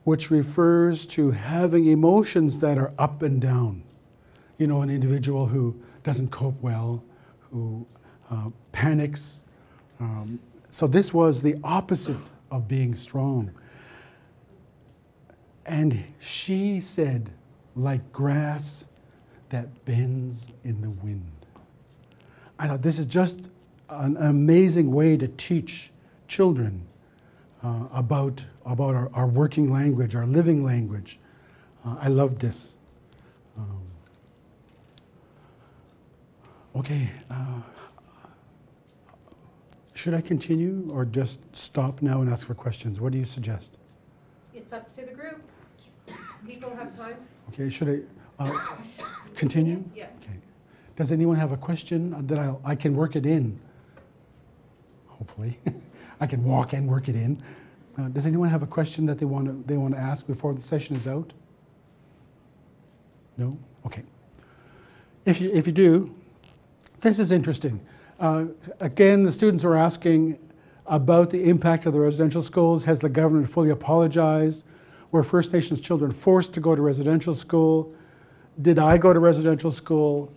which refers to having emotions that are up and down. You know, an individual who doesn't cope well, who panics. So this was the opposite of being strong. And she said, like grass that bends in the wind. I thought this is just an amazing way to teach children about our working language, our living language. I love this. Okay, should I continue or just stop now and ask for questions? What do you suggest? It's up to the group. People have time. Okay, should I continue? Yeah. Okay. Does anyone have a question that I can work it in? Hopefully, I can walk and work it in. Does anyone have a question that they want to ask before the session is out? No? Okay. If you do, this is interesting. Again, the students were asking about the impact of the residential schools. Has the government fully apologized? Were First Nations children forced to go to residential school? Did I go to residential school?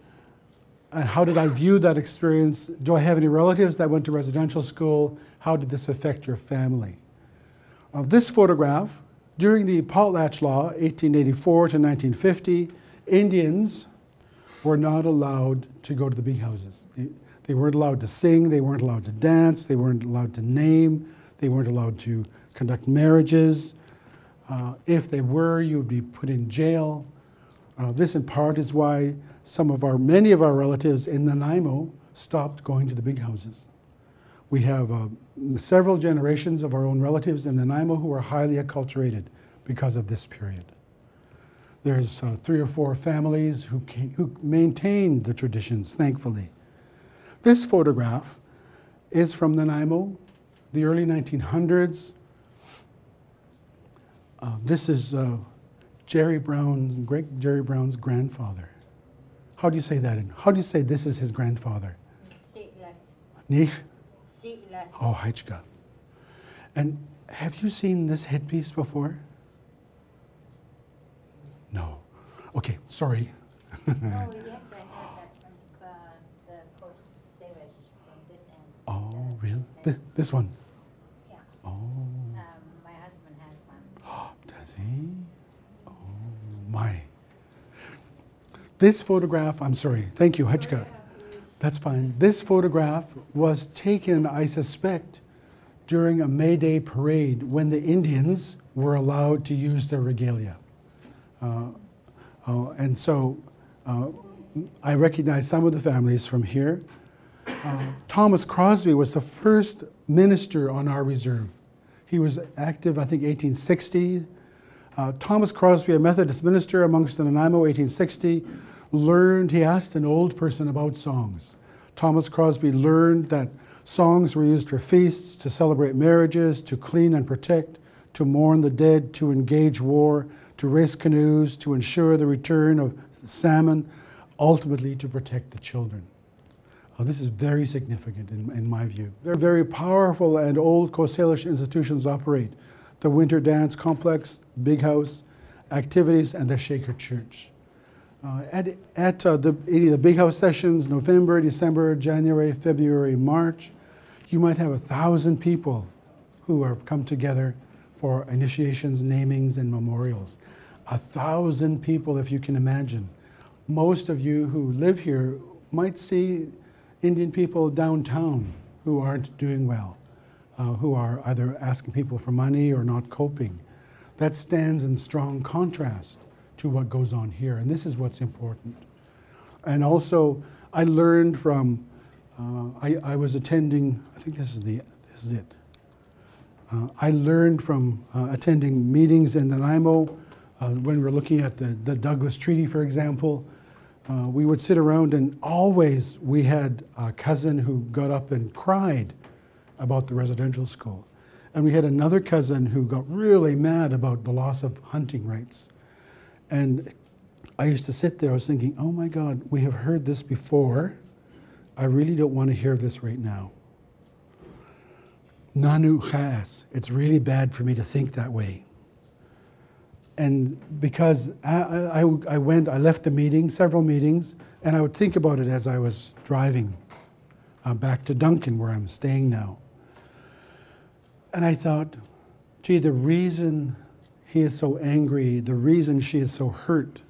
And how did I view that experience? Do I have any relatives that went to residential school? How did this affect your family? This photograph, during the Potlatch Law, 1884 to 1950, Indians were not allowed to go to the big houses. They weren't allowed to sing, they weren't allowed to dance, they weren't allowed to name, they weren't allowed to conduct marriages. If they were, you would be put in jail. This in part is why many of our relatives in Nanaimo stopped going to the big houses. We have several generations of our own relatives in Nanaimo who are highly acculturated because of this period. There's 3 or 4 families who maintained the traditions, thankfully. This photograph is from Nanaimo, the early 1900s. This is Jerry Brown's grandfather. How do you say that? How do you say this is his grandfather? Nish? Oh, Haichka. And have you seen this headpiece before? No. Okay, sorry. Oh, yes, I have that from the Coast Salish from this end. Oh, really? This one? Yeah. Oh. My husband has one. Does he? Oh, my. This photograph, I'm sorry, thank you, Hachka. That's fine. This photograph was taken, I suspect, during a May Day parade when the Indians were allowed to use their regalia. And so I recognize some of the families from here. Thomas Crosby was the first minister on our reserve. He was active, I think, 1860. Thomas Crosby, a Methodist minister amongst the Nanaimo, 1860, he asked an old person about songs. Thomas Crosby learned that songs were used for feasts, to celebrate marriages, to clean and protect, to mourn the dead, to engage war, to race canoes, to ensure the return of salmon, ultimately to protect the children. This is very significant in my view. Very powerful and old Coast Salish institutions operate. The Winter Dance Complex, Big House, activities, and the Shaker Church. At any of the Big House sessions, November, December, January, February, March, you might have 1,000 people who have come together for initiations, namings, and memorials. 1,000 people, if you can imagine. Most of you who live here might see Indian people downtown who aren't doing well, who are either asking people for money or not coping. That stands in strong contrast to what goes on here, and this is what's important. And also, I learned from, I was attending, I think this is it. I learned from attending meetings in Nanaimo when we were looking at the Douglas Treaty, for example. We would sit around and always we had a cousin who got up and cried about the residential school. And we had another cousin who got really mad about the loss of hunting rights. And I used to sit there, I was thinking, oh my God, we have heard this before. I really don't want to hear this right now. Nanu khas. It's really bad for me to think that way. And because I left the meeting, several meetings, and I would think about it as I was driving back to Duncan, where I'm staying now. And I thought, gee, the reason he is so angry, the reason she is so hurt,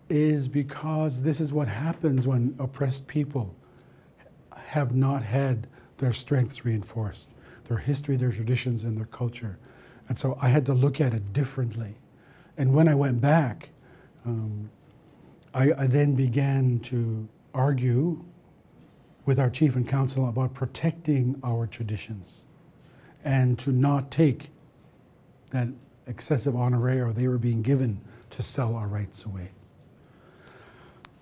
is because this is what happens when oppressed people have not had their strengths reinforced, their history, their traditions, and their culture. And so I had to look at it differently. And when I went back, I then began to argue with our chief and council about protecting our traditions and to not take that excessive honorarium they were being given to sell our rights away.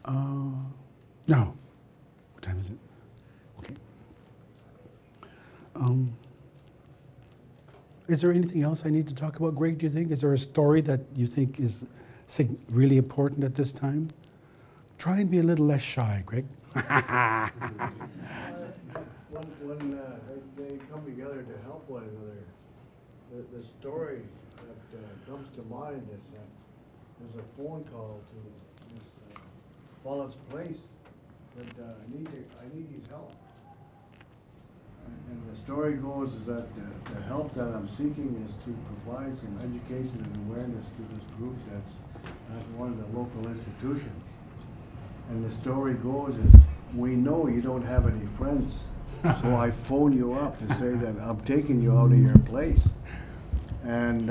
Now, what time is it? Okay. Is there anything else I need to talk about, Greg, do you think? Is there a story that you think is really important at this time? Try and be a little less shy, Greg. When they come together to help one another, The story that comes to mind is that there's a phone call to this fellow's place that I need his help. And the story goes is that the help that I'm seeking is to provide some education and awareness to this group that's at one of the local institutions. And the story goes is, we know you don't have any friends, so I phone you up to say that I'm taking you out of your place. And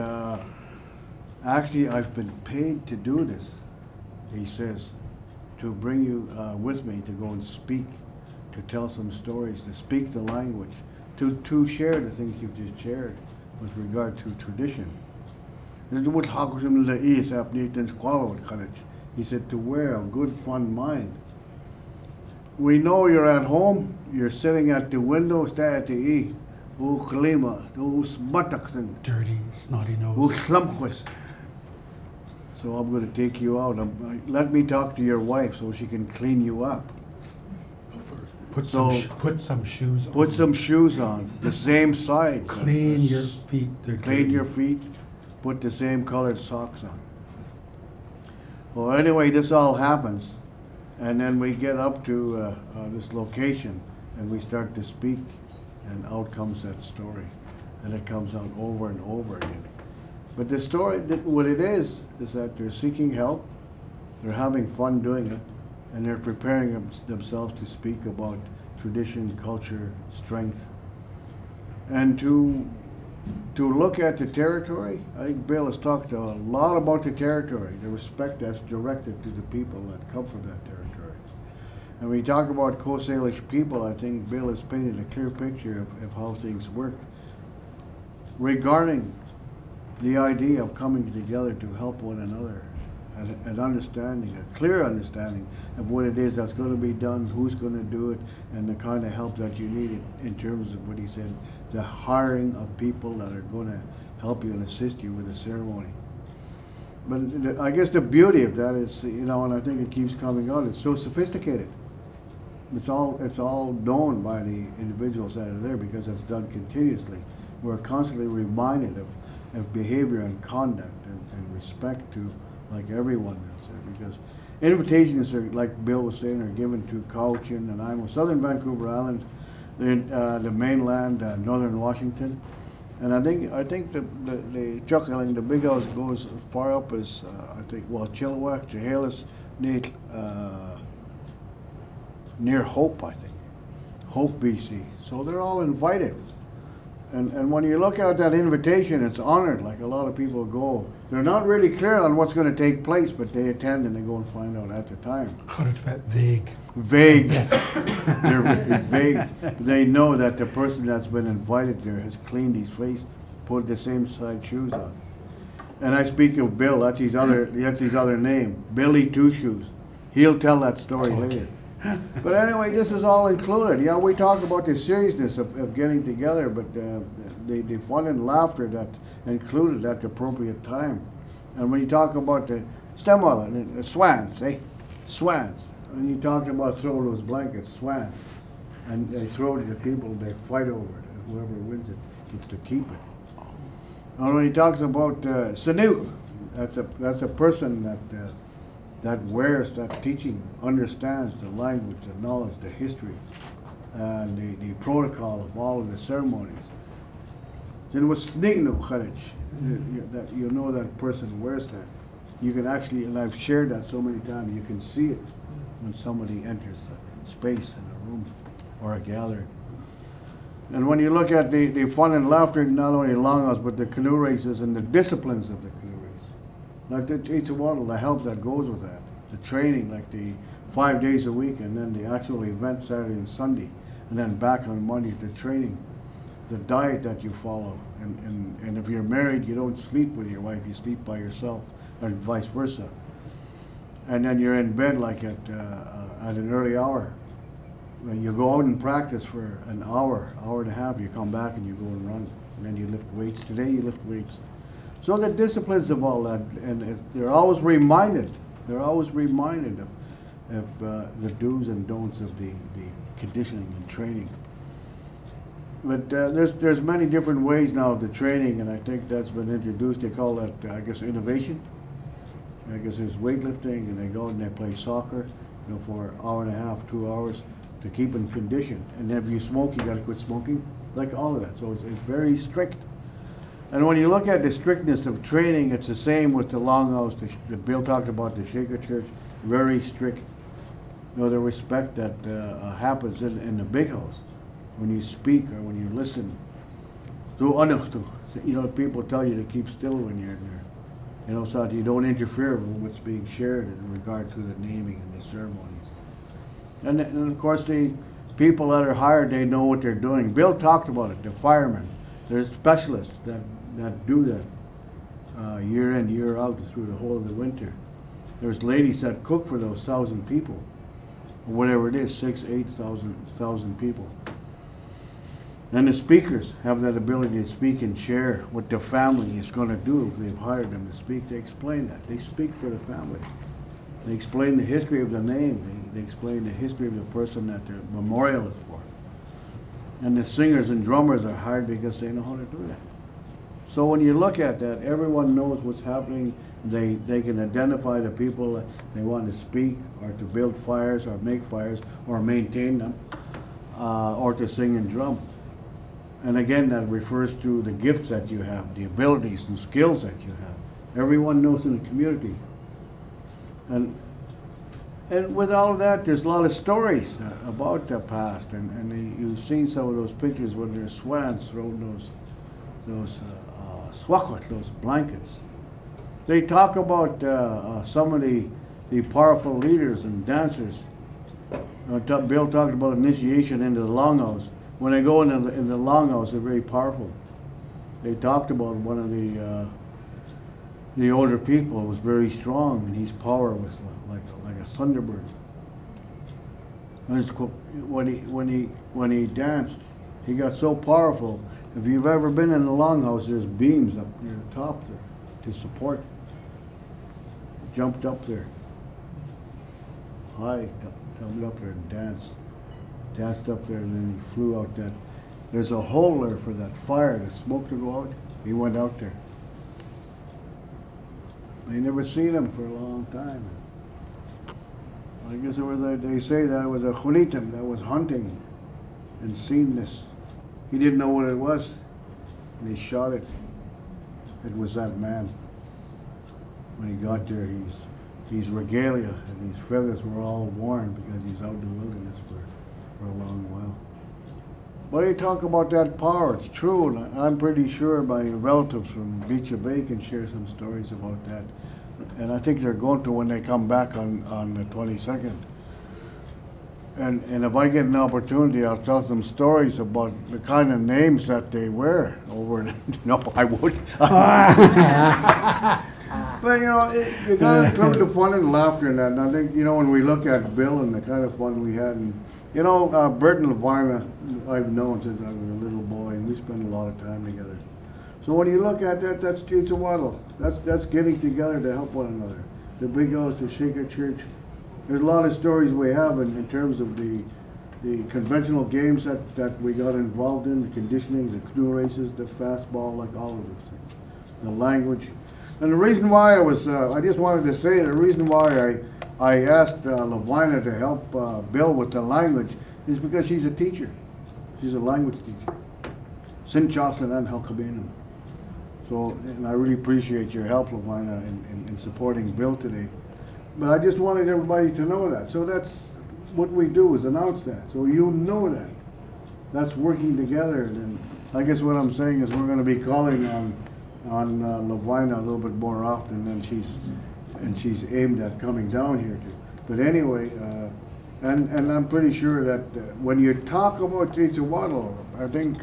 actually, I've been paid to do this, he says, to bring you with me to go and speak, to tell some stories, to speak the language, to share the things you've just shared with regard to tradition. He said, to wear a good, fun mind. We know you're at home, you're sitting at the window, stare at the E. Those buttocks and Dirty, snotty nose. So I'm going to take you out. Let me talk to your wife so she can clean you up. Put So- some shoes on. Put some shoes on, the same size. Clean your feet. They're Clean dirty. your feet, put the same colored socks on. Well, anyway, this all happens, and then we get up to this location, and we start to speak, and out comes that story, and it comes out over and over again. But the story, what it is that they're seeking help, they're having fun doing it, and they're preparing themselves to speak about tradition, culture, strength, and to look at the territory. I think Bill has talked a lot about the territory, the respect that's directed to the people that come from that territory. And when we talk about Coast Salish people, I think Bill has painted a clear picture of how things work regarding the idea of coming together to help one another, and understanding, a clear understanding of what it is that's going to be done, who's going to do it, and the kind of help that you need in terms of what he said, the hiring of people that are going to help you and assist you with the ceremony. But I guess the beauty of that is, you know, and I think it keeps coming out, it's so sophisticated. It's all known by the individuals that are there because it's done continuously. We're constantly reminded of behavior and conduct and respect to like everyone else there, because invitations are, like Bill was saying, are given to Cowichan and Imo, Southern Vancouver Island, the mainland, Northern Washington, and I think the Chuckling, the Big House goes as far up as I think, well, Chilliwack, Chehalis, near Hope, I think, Hope, BC. So they're all invited. And when you look at that invitation, it's honored, like a lot of people go. They're not really clear on what's going to take place, but they attend and they go and find out at the time. Vague. Vague. They're vague. They know that the person that's been invited there has cleaned his face, put the same size shoes on. And I speak of Bill, that's his other name, Billy Two Shoes. He'll tell that story later. But anyway, this is all included. Yeah, we talk about the seriousness of getting together, but the fun and laughter that included at the appropriate time. And when you talk about the stemwell, the swans, swans. When you talk about throw those blankets, swans, and they throw it to people, they fight over it, and whoever wins it gets to keep it. And when he talks about Sanu, that's a person that wears that teaching, understands the language, the knowledge, the history, and the protocol of all of the ceremonies. Then with Snigno Kharich, that you know that person wears that. You can actually, and I've shared that so many times, you can see it when somebody enters a space in a room or a gathering. And when you look at the fun and laughter, not only longhouse, but the canoe races and the disciplines of the canoe race. Like the Tse Tsa Watle, the help that goes with that. The training, like the 5 days a week, and then the actual event Saturday and Sunday, and then back on Monday, the training. The diet that you follow, and if you're married, you don't sleep with your wife, you sleep by yourself, or vice versa. And then you're in bed like at an early hour. When you go out and practice for an hour, hour and a half, you come back and you go and run, and then you lift weights. Today you lift weights. So the disciplines of all that, and they're always reminded of the do's and don'ts of the conditioning and training. But there's many different ways now of the training, and I think that's been introduced. They call that, I guess, innovation. I guess there's weightlifting, and they go and they play soccer, you know, for an hour and a half, 2 hours to keep in condition. And if you smoke, you got to quit smoking, like all of that. So it's very strict. And when you look at the strictness of training, it's the same with the longhouse. Bill talked about the Shaker Church, very strict. You know, the respect that happens in the big house when you speak or when you listen. You know, people tell you to keep still when you're in there. You know, so that you don't interfere with what's being shared in regard to the naming and the ceremonies. And of course, the people that are hired, they know what they're doing. Bill talked about it, the firemen. There's specialists that do that year in, year out through the whole of the winter. There's ladies that cook for those 1,000 people, or whatever it is, 6,000, 8,000 people. And the speakers have that ability to speak and share what the family is going to do if they've hired them to speak. They explain that. They speak for the family. They explain the history of the name. They explain the history of the person that the memorial is for. And the singers and drummers are hired because they know how to do that. So when you look at that, everyone knows what's happening. They can identify the people that they want to speak or to build fires or make fires or maintain them or to sing and drum. And again, that refers to the gifts that you have, the abilities and skills that you have. Everyone knows in the community. And with all of that, there's a lot of stories about the past. And you've seen some of those pictures when there's swans throwing those swakot, those blankets. They talk about some of the powerful leaders and dancers. Bill talked about initiation into the longhouse. When they go in the longhouse, they're very powerful. They talked about one of the older people was very strong, and his power was like a thunderbird. And when he danced, he got so powerful. If you've ever been in the longhouse, there's beams up near the top there to support. Jumped up there, high, jumped up there and danced up there, and then he flew out that. There's a hole there for that fire, the smoke to go out. He went out there. They never seen him for a long time. I guess it was they say that it was a chunitim that was hunting and seen this. He didn't know what it was, and he shot it. It was that man. When he got there, his regalia and his feathers were all worn because he's out in the wilderness for a long while. But you talk about that power, it's true, and I'm pretty sure my relatives from Beach Bay can share some stories about that. And I think they're going to when they come back on the 22nd. And if I get an opportunity, I'll tell some stories about the kind of names that they wear over. No, I would. But you know, you got to include the fun and laughter in that. And I think, you know, when we look at Bill and the kind of fun we had, and you know, Bert and Lavina, I've known since I was a little boy, and we spent a lot of time together. So when you look at that, that's Tse Tsa Watle. That's getting together to help one another. The Big House, the Shaker Church. There's a lot of stories we have in terms of the conventional games that we got involved in, the conditioning, the canoe races, the fastball, like all of those things. The language. And the reason why I just wanted to say, the reason why I asked Lavina to help Bill with the language is because she's a teacher. She's a language teacher. Sin Jocelyn and Halkabanan. So, and I really appreciate your help, Lavina, in supporting Bill today. But I just wanted everybody to know that. So that's what we do, is announce that. So you know that. That's working together. And I guess what I'm saying is we're going to be calling on Lavina a little bit more often than she's aimed at coming down here to. But anyway, and I'm pretty sure that when you talk about Tse Tsa Watle, I think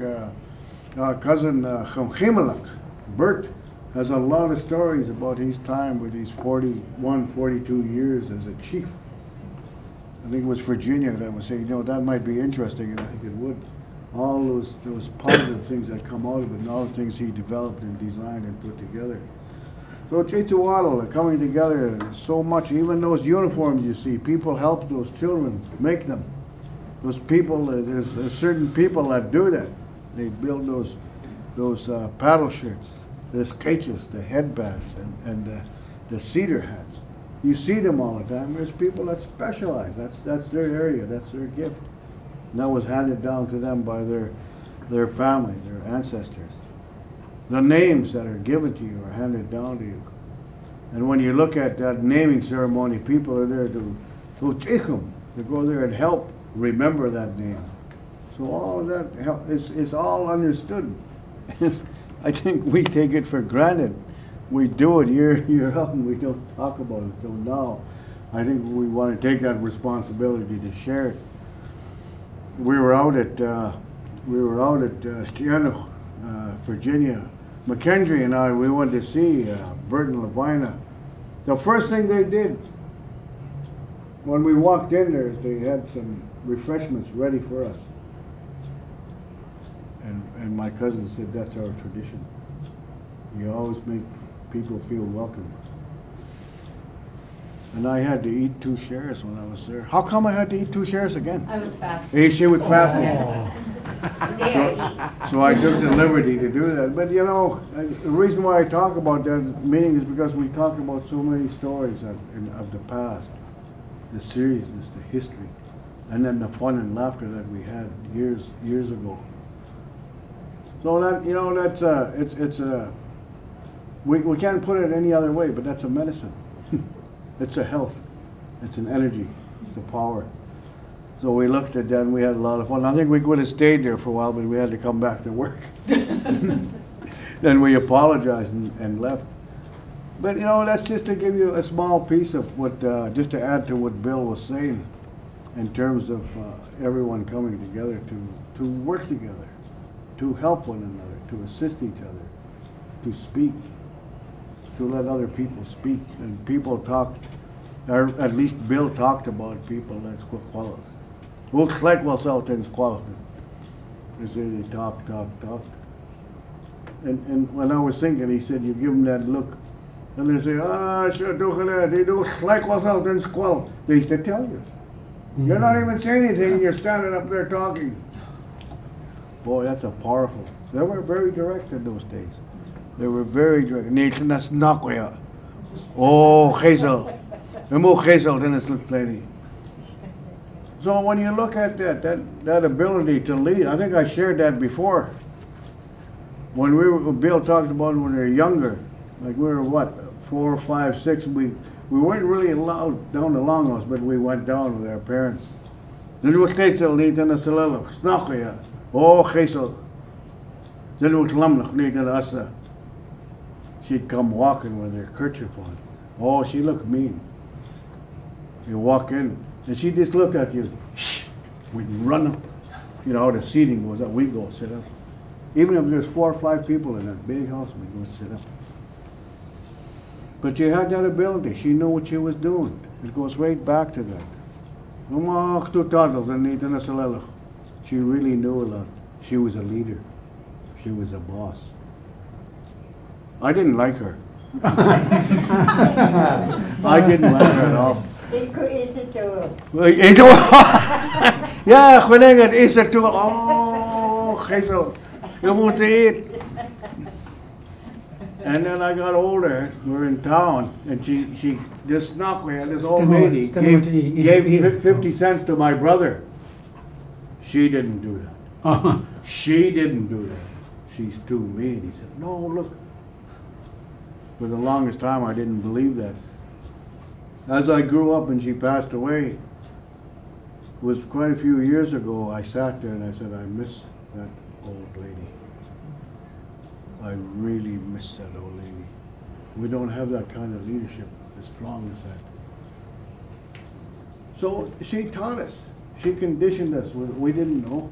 cousin Chimchimalak, Bert, has a lot of stories about his time with his 41, 42 years as a chief. I think it was Virginia that was saying, you know, that might be interesting, and I think it would. All those positive things that come out of it, and all the things he developed and designed and put together. So Tse Tsa Watle, coming together so much, even those uniforms you see, people help those children make them. Those people, there's certain people that do that. They build those paddle shirts, the sketches, the headbands, and the cedar hats. You see them all the time. There's people that specialize. That's their area. That's their gift. And that was handed down to them by their family, their ancestors. The names that are given to you are handed down to you. And when you look at that naming ceremony, people are there to go there and help remember that name. So all of that is all understood. I think we take it for granted. We do it year out and we don't talk about it. So now I think we want to take that responsibility to share it. We were out at Stiano, Virginia. McKendry and I, we went to see Bert and Levina. The first thing they did when we walked in there is they had some refreshments ready for us. And my cousin said, that's our tradition. You always make people feel welcome. And I had to eat 2 shares when I was there. How come I had to eat 2 shares again? I was fasting. She was fasting. The day I eat. So I took the liberty to do that. But you know, the reason why I talk about that meeting is because we talk about so many stories of the past, the seriousness, the history, and then the fun and laughter that we had years ago. So that, you know, that's it's a we can't put it any other way, but that's a medicine. It's a health, it's an energy, it's a power. So we looked at that and we had a lot of fun. I think we could have stayed there for a while, but we had to come back to work. Then we apologized and left. But you know, that's just to give you a small piece of what, just to add to what Bill was saying in terms of everyone coming together to work together, to help one another, to assist each other, to speak, to let other people speak. And people talk, or at least Bill talked about people that's quality. Looks like things quality. They say they talk. And when I was thinking, he said, you give them that look, and they say, they do like things quality. They used to tell you. You're not even saying anything, you're standing up there talking. Boy, that's a powerful. They were very direct in those days. They were very direct. Nathan, that's not where. Oh, Hazel. Remove Hazel, then it's little lady. So when you look at that ability to lead, I think I shared that before. When Bill talked about when we were younger, like we were what, 4, 5, 6, we weren't really allowed down the longhouse, but we went down with our parents. Then we steeds al niet in de salelle, snap je? Oh, Hazel. Then we lamlich niet in the assa. She'd come walking with her kerchief on. Oh, she looked mean. You walk in, and she just looked at you. Shh! We'd run up. You know how the seating goes up. We'd go sit up. Even if there's 4 or 5 people in that big house, we'd go sit up. But you had that ability. She knew what she was doing. It goes right back to that. She really knew a lot. She was a leader. She was a boss. I didn't like her. I didn't like her at all. Is it too? Ja, gelukkig is er toe. Oh, Gezel, je moet eat. And then I got older. We were in town, and this old lady gave 50 cents to my brother. She didn't do that. She didn't do that. She's too mean. He said, no, look. For the longest time, I didn't believe that. As I grew up and she passed away, it was quite a few years ago, I sat there and I said, I miss that old lady. I really miss that old lady. We don't have that kind of leadership as strong as that. So she taught us. She conditioned us. We didn't know.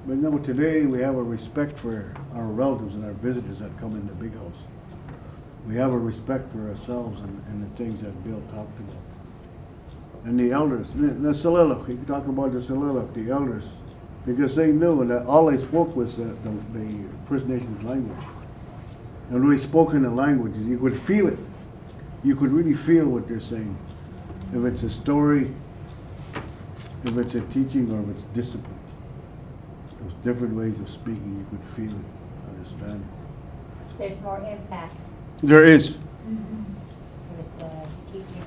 But no, today we have a respect for our relatives and our visitors that come in the big house. We have a respect for ourselves and the things that Bill talked about. And the elders, the Saliluk, you talk about the Saliluk, the elders, because they knew that all they spoke was the First Nations language. And when they spoke in the languages, you could feel it. You could really feel what they're saying. If it's a story, if it's a teaching, or if it's discipline. There's different ways of speaking. You could feel it, understand. There's more impact There is. with teaching,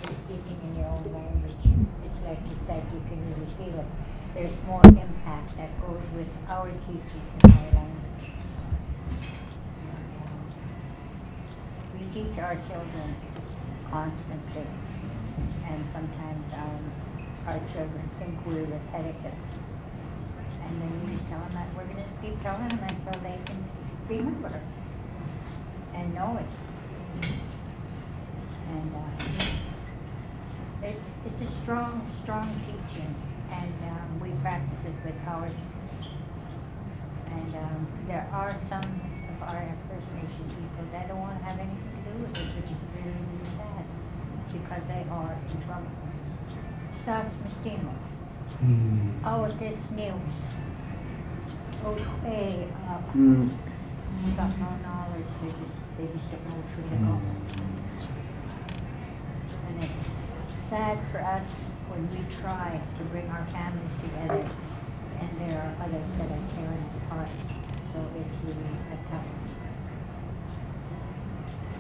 speaking in your own language. It's like you said, you can really feel it. There's more impact that goes with our teachings in our language. We teach our children constantly, and sometimes our children think we're repetitive. And then we just tell them that we're going to keep telling them until they can remember and know it. And it's a strong, strong teaching, and we practice it with our children. And there are some of our First Nation people that don't want to have anything to do with it, which is really, really sad, because they are in trouble. Sabes Mestimo. Oh, this news. Okay, we got no knowledge, they just don't know where to go. And it's sad for us when we try to bring our families together, and there are others that are tearing us apart. So it's really a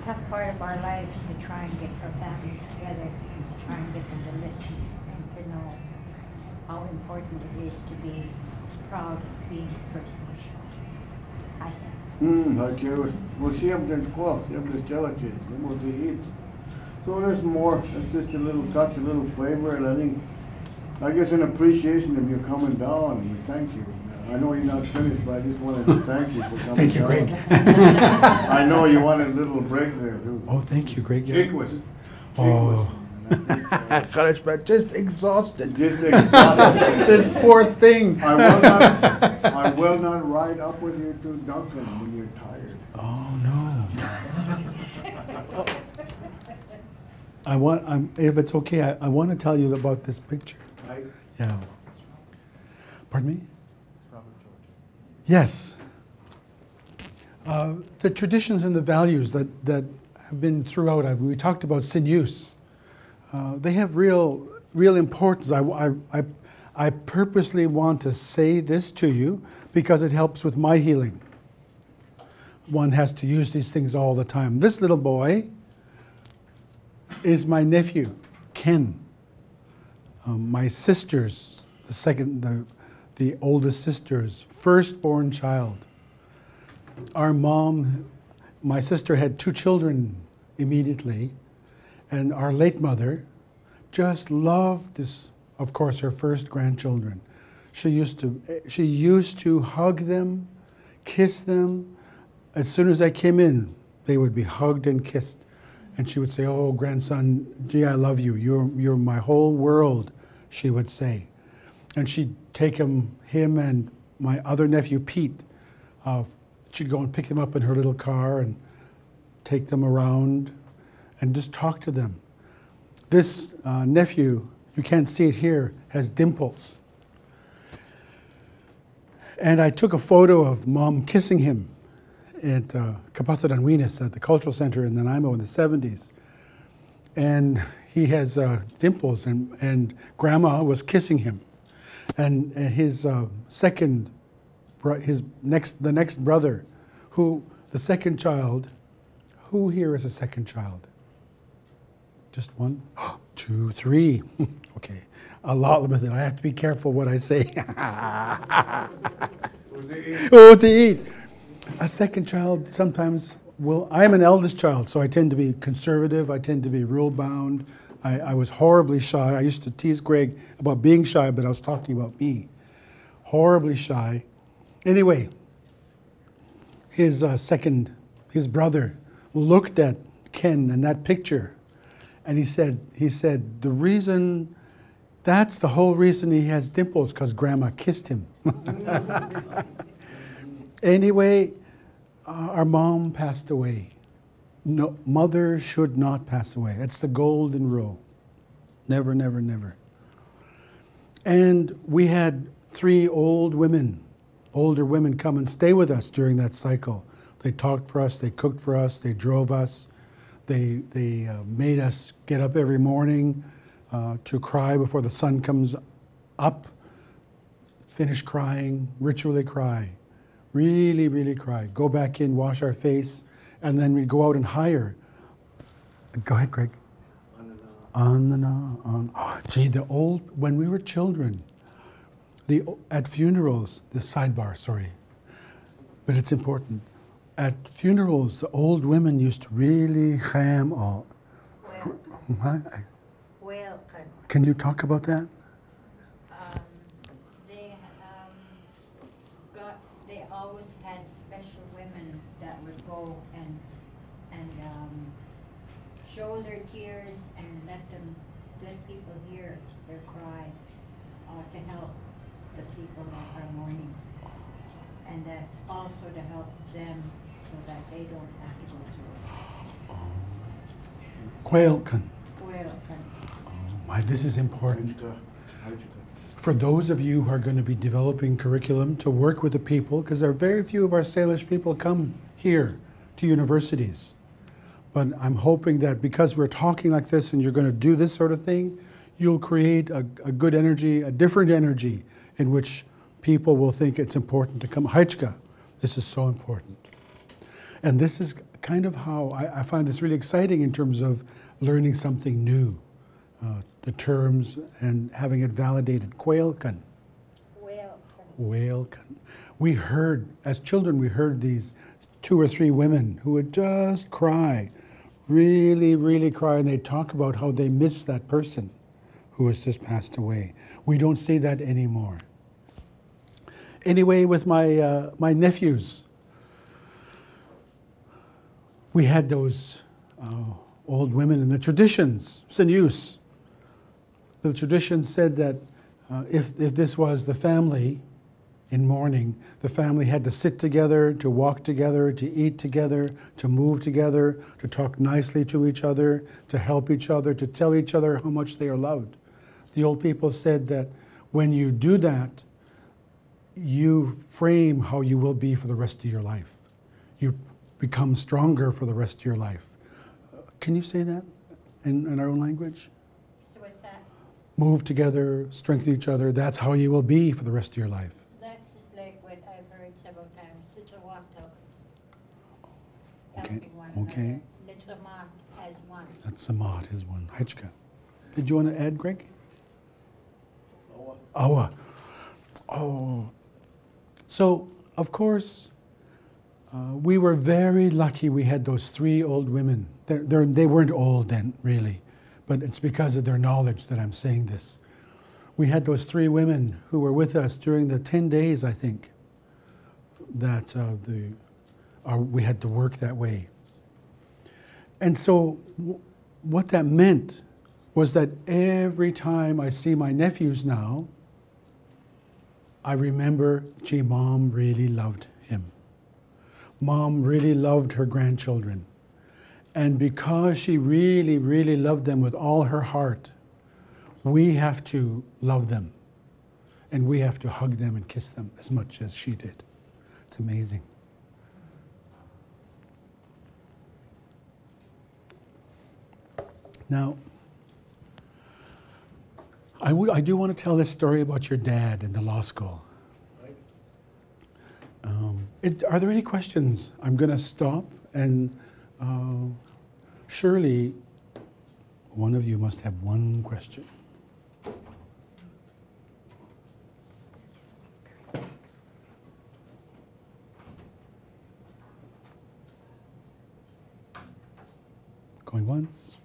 tough part of our lives to try and get our families together, and to try and get them to listen and to know how important it is to be proud of being First Nation. I think. So there's more. It's just a little touch, a little flavor, and I think, I guess, an appreciation of you coming down, and we thank you. I know you're not finished, but I just wanted to thank you for coming Thank you, down. Greg. I know you wanted a little break there, too. Oh, thank you, Greg. Chickwis. Oh. Chickwis. but just exhausted. Just exhausted. This poor thing. I will not ride up with you to Duncan when you're tired. Oh no. If it's okay, I want to tell you about this picture. Right? Yeah. Pardon me? Yes. The traditions and the values that have been throughout. We talked about sinews. They have real importance. I purposely want to say this to you because it helps with my healing. One has to use these things all the time. This little boy is my nephew, Ken. My sister's, the oldest sister's firstborn child. Our mom, my sister had 2 children immediately, and our late mother just loved this, of course, her first grandchildren. She used to hug them, kiss them. As soon as I came in, they would be hugged and kissed. And she would say, "Oh, grandson, gee, I love you. You're my whole world," she would say. And she'd take him and my other nephew, Pete. She'd go and pick them up in her little car and take them around and just talk to them. This nephew, you can't see it here, has dimples. And I took a photo of Mom kissing him at Kapataranwinis at the Cultural Center in Nanaimo in the 70s. And he has dimples, and Grandma was kissing him. And his the next brother, the second child, who here is a second child? Just one? 2, 3. Okay, a lot of it. I have to be careful what I say. Oh, to eat. A second child sometimes I'm an eldest child, so I tend to be conservative. I tend to be rule-bound. I was horribly shy. I used to tease Greg about being shy, but I was talking about me. Horribly shy. Anyway, his brother looked at Ken and that picture, and he said, that's the whole reason he has dimples, because Grandma kissed him. Anyway, our mom passed away. No, mother should not pass away. That's the golden rule. Never, never, never. And we had 3 older women come and stay with us during that cycle. They talked for us, they cooked for us, they drove us, they made us get up every morning to cry before the sun comes up. finish crying, ritually cry, really, really cry. Go back in, wash our face, and then we'd go out and hire. Go ahead, Greg. On and on. Gee, when we were children, at funerals, the sidebar, sorry, but it's important. At funerals, the old women used to really ham all. Well, Can you talk about that? they always had special women that would go and show their tears and let people hear their cry to help the people that are mourning. And that's also to help them so that they don't have to go through it. Quailcan. Well, My, this is important. For those of you who are going to be developing curriculum to work with the people, because there are very few of our Salish people come here to universities. But I'm hoping that because we're talking like this and you're going to do this sort of thing, you'll create a good energy, a different energy in which people will think it's important to come. Haichka, this is so important. And this is kind of how I find this really exciting in terms of learning something new, the terms and having it validated. Quailcan. Quailcan. We heard, as children, we heard these 2 or 3 women who would just cry, really, really cry, and they'd talk about how they miss that person who has just passed away. We don't see that anymore. Anyway, with my nephews, we had those old women in the traditions, Sinews. The tradition said that if this was the family in mourning, the family had to sit together, to walk together, to eat together, to move together, to talk nicely to each other, to help each other, to tell each other how much they are loved. The old people said that when you do that, you frame how you will be for the rest of your life. You become stronger for the rest of your life. Can you say that in our own language? so what's that? Move together, strengthen each other. That's how you will be for the rest of your life. That's just like what I've heard several times. Tse Tsa Watle. Okay, Helping one okay. another. Tse Tsa Watle as one. That's Samat is one. Haichka. Did you want to add, Greg? Awa. Oh. So, of course, we were very lucky we had those 3 old women. They weren't old then, really, but it's because of their knowledge that I'm saying this. We had those 3 women who were with us during the 10 days, I think, that we had to work that way. And so what that meant was that every time I see my nephews now, I remember, gee, Mom really loved him. Mom really loved her grandchildren. And because she really, really loved them with all her heart, we have to love them. And we have to hug them and kiss them as much as she did. It's amazing. Now, I do want to tell this story about your dad in the law school. Are there any questions? I'm going to stop, and surely one of you must have one question. Going once?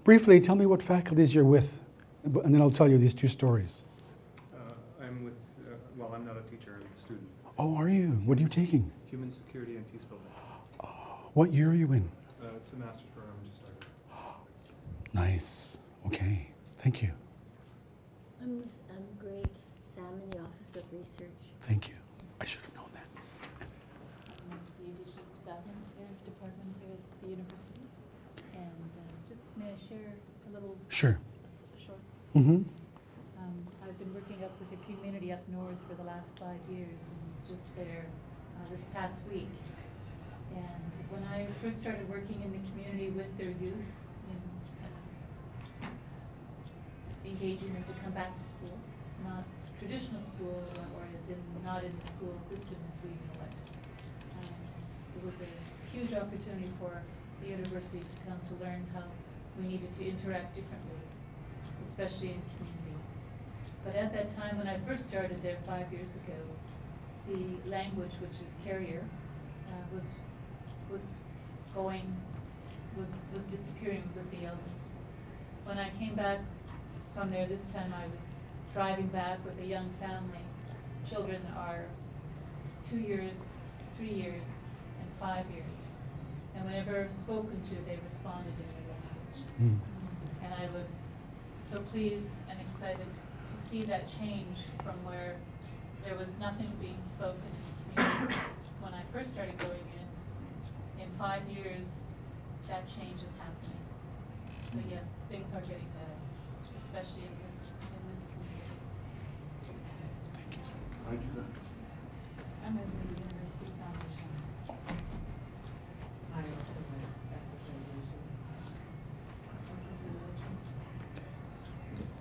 Briefly, tell me what faculties you're with, and then I'll tell you these 2 stories. I'm with, well, I'm not a teacher, I'm a student. Oh, are you? What are you taking? Human Security and Peace Building. What year are you in? It's a master's program, I just started. Nice. Okay. Thank you. I'm Greg Sam in the Office of Research. Thank you. I should have known that. The Indigenous Development Department here at the university. And just may I share a little Sure. short Mm-hmm. I've been working up with the community up north for the last 5 years and was just there this past week. And when I first started working in the community with their youth in engaging them to come back to school, not traditional school, or as in not in the school system as we know it. It was a huge opportunity for the university to come to learn how we needed to interact differently, especially in community. But at that time, when I first started there 5 years ago, the language, which is carrier, was disappearing with the elders. When I came back from there this time, I was driving back with a young family. Children are 2 years, 3 years, and 5 years. And whenever spoken to, they responded in their language. And I was so pleased and excited to see that change from where there was nothing being spoken in the community. When I first started going in 5 years, that change is happening. So yes, things are getting better, especially in this community. Thank you. I'm at the University Foundation. I also went at the foundation.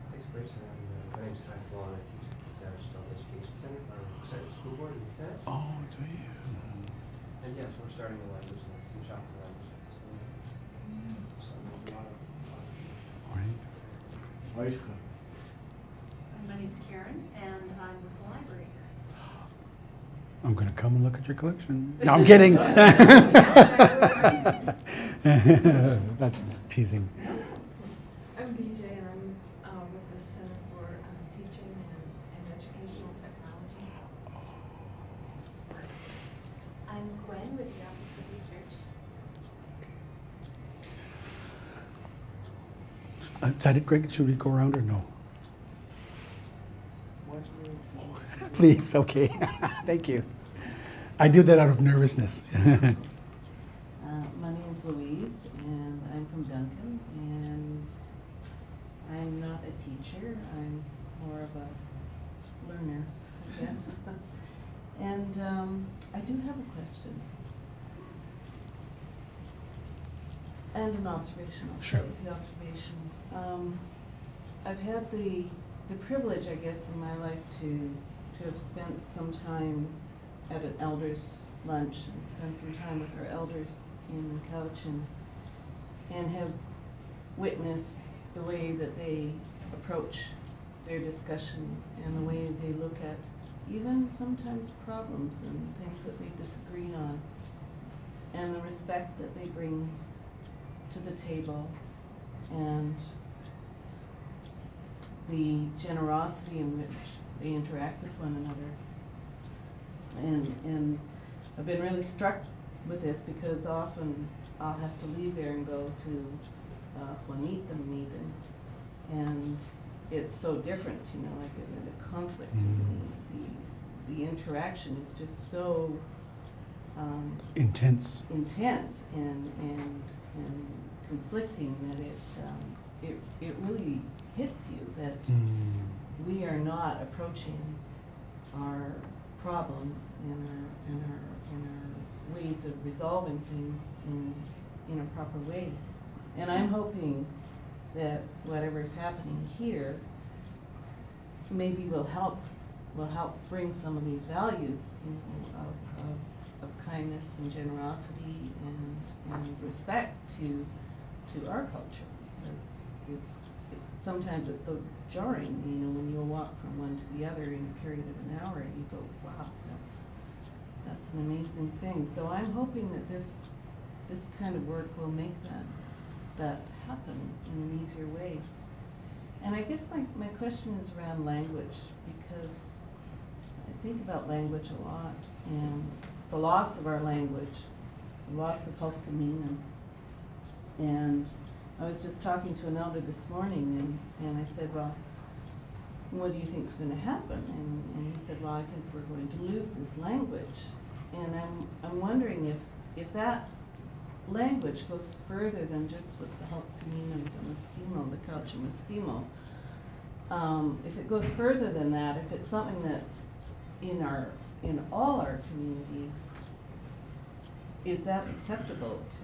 Thanks, Grace. My name is Ty Salon. I teach at the Savage Adult Education Center, Savage School Board in Savage. Oh, do you? And yes, we're starting a language list, some chocolate language list. So there's a lot of All right. Aisha. My name's Karen, and I'm with the library. I'm going to come and look at your collection. No, I'm kidding. That's teasing. I'm BJ, and I'm with the Center for Teaching and Educational Technology. I'm Gwen with the Office of Research. Is that it, Greg? Should we go around or no? Please, okay. Thank you. I do that out of nervousness. My name is Louise, and I'm from Duncan, and I'm not a teacher. I'm more of a learner, I guess. And I do have a question. And an observation. I'll Sure. start with the observation. I've had the privilege, I guess, in my life to have spent some time at an elders lunch and spent some time with our elders in Cowichan, and have witnessed the way that they approach their discussions and the way they look at even sometimes problems and things that they disagree on, and the respect that they bring to the table, and the generosity in which they interact with one another. And I've been really struck with this because often I'll have to leave there and go to Juanita meeting, and it's so different, you know, like the conflict, the interaction is just so Intense. intense and conflicting that it really hits you that we are not approaching our problems and our ways of resolving things in a proper way. And I'm hoping that whatever's happening here maybe will help bring some of these values, you know, of kindness and generosity and respect to our culture, because sometimes it's so jarring, you know, when you walk from one to the other in a period of an hour and you go, wow, that's an amazing thing. So I'm hoping that this kind of work will make that happen in an easier way. And I guess my question is around language, because I think about language a lot, and the loss of our language, the loss of Hulkaminam. And I was just talking to an elder this morning, and I said, well, what do you think is going to happen? And he said, well, I think we're going to lose this language. And I'm wondering if that language goes further than just with the Hulkaminam, the Mestimo, the Caucha Mestimo. If it goes further than that, if it's something that's in all our community, is that acceptable to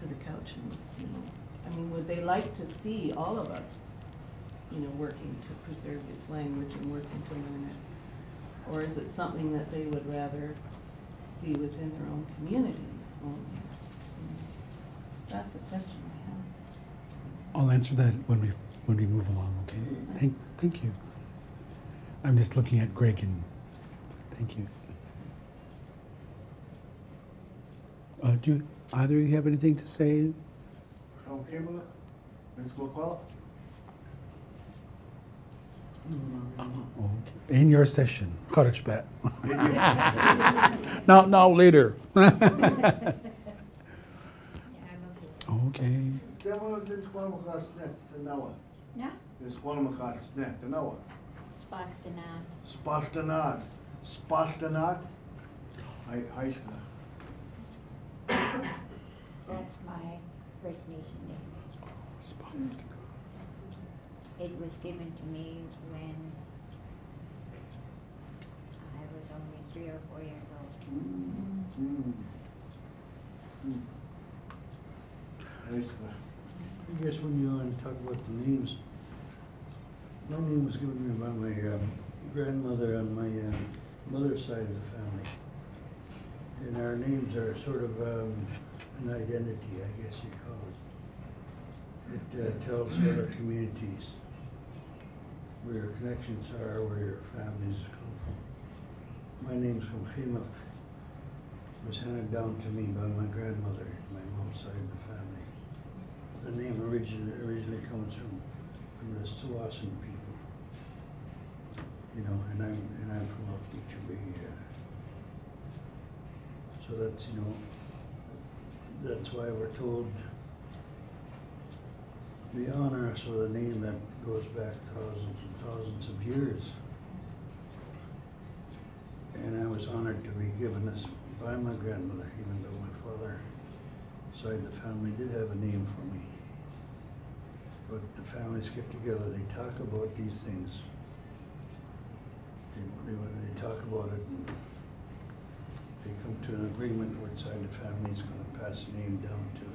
the Caucha Mestimo? I mean, would they like to see all of us, you know, working to preserve this language and working to learn it? Or is it something that they would rather see within their own communities only? That's a question I have. I'll answer that when we move along, okay? Thank you. I'm just looking at Greg and thank you. Do either of you have anything to say? Okay, Ms. McCullough? Okay. In your session, courage bet. Now, later. Okay. Demo din squam across net to Noah. No? Din squam across net to Noah. Spastanad. Spastanad. Spastanad. High school. That's my First Nation name. It was given to me when I was only 3 or 4 years old. High school. I guess when you talk about the names, my name was given me by my grandmother on my mother's side of the family. And our names are sort of an identity, I guess you'd call it. It tells other communities where your connections are, where your families come from. My name's Chimchimach. It was handed down to me by my grandmother, my mom's side of the family. The name originally comes from the Tsawasan people, you know, and I'm from up Bay. So that's, you know, that's why we're told we honor us with a name that goes back thousands and thousands of years. And I was honored to be given this by my grandmother, even though my father side of the family did have a name for me. But the families get together, they talk about these things. They talk about it and they come to an agreement which side the family is going to pass the name down to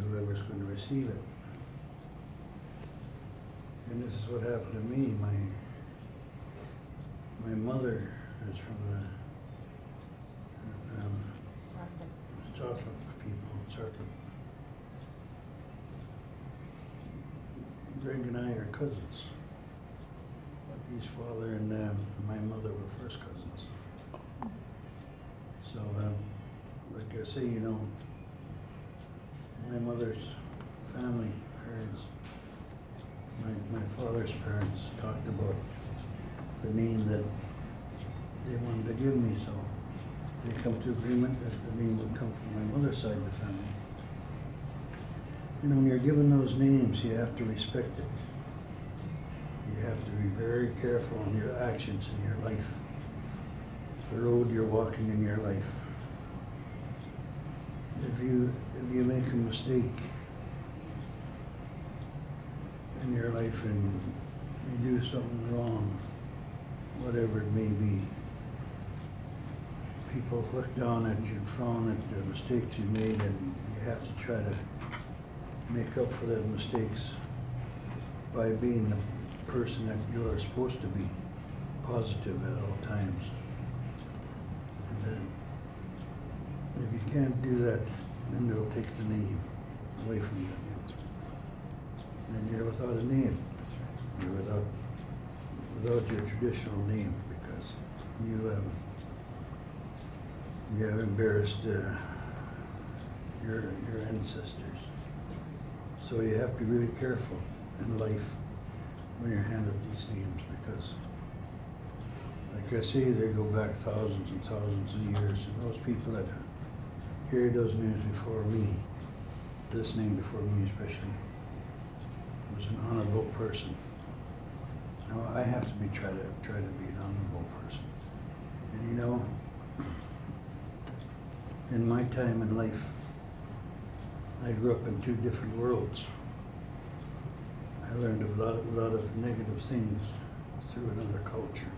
whoever's going to receive it. And this is what happened to me. My mother is from the Chocolate people, Chocolate. Greg and I are cousins. His father and my mother were first cousins. So, like I say, you know, my mother's family, parents, my father's parents talked about the name that they wanted to give me, so they come to agreement that the name would come from my mother's side of the family. You know, when you're given those names, you have to respect it. You have to be very careful in your actions in your life, the road you're walking in your life. If you make a mistake in your life and you do something wrong, whatever it may be, people look down at you, frown at the mistakes you made, and you have to try to make up for those mistakes by being the person that you are supposed to be, positive at all times. And if you can't do that, then they'll take the name away from you. And you're without a name. You're without your traditional name because you have embarrassed your ancestors. So you have to be really careful in life when you're handed these names because, like I say, they go back thousands and thousands of years, and those people that carried those names before me, this name before me especially, was an honorable person. Now I have to try to be an honorable person. And you know, in my time in life, I grew up in 2 different worlds. I learned a lot of negative things through another culture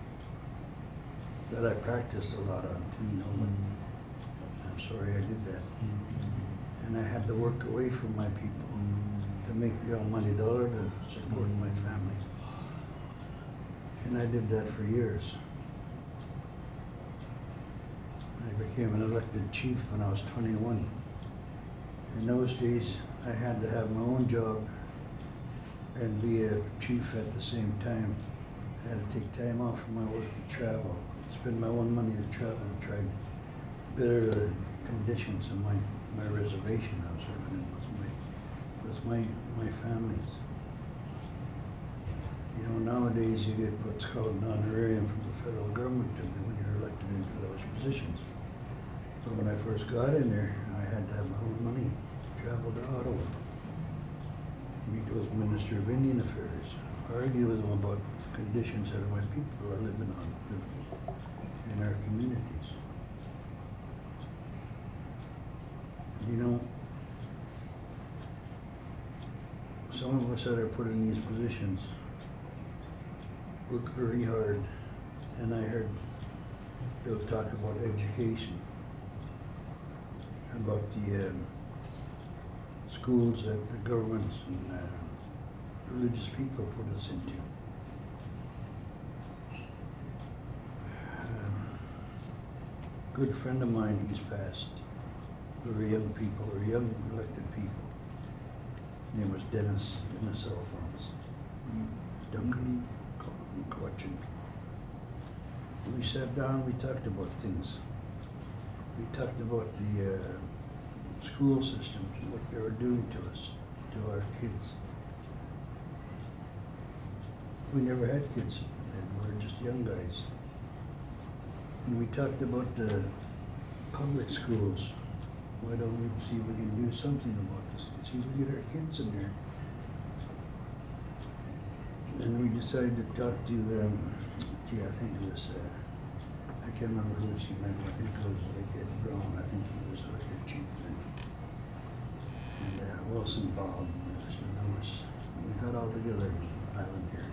that I practiced a lot on, you know, but I'm sorry I did that. And I had to work away from my people to make the almighty dollar to support my family. And I did that for years. I became an elected chief when I was 21. In those days, I had to have my own job and be a chief at the same time. I had to take time off from my work to travel, spend my own money to travel and try to better the conditions of my reservation I was living in with my families. You know, nowadays you get what's called an honorarium from the federal government when you're elected into those positions. So when I first got in there, I had to have my own money, travel to Ottawa, meet with the Minister of Indian Affairs, argue with them about conditions that my people are living in our communities. You know, some of us that are put in these positions work very hard, and I heard Bill talk about education, about the schools that the governments and religious people put us into. A good friend of mine, he's passed. Very young people, or young elected people. His name was Dennis Alphonse. Duncan Cochin. We sat down, we talked about things. We talked about the school systems, what they were doing to us, to our kids. We never had kids, and we were just young guys. And we talked about the public schools. Why don't we see if we can do something about this? See if we get our kids in there. And we decided to talk to, I think it was, I can't remember who she met. I think it was like Ed Brown. I think he was like a chief. And Wilson Bob. We got all together in Island here.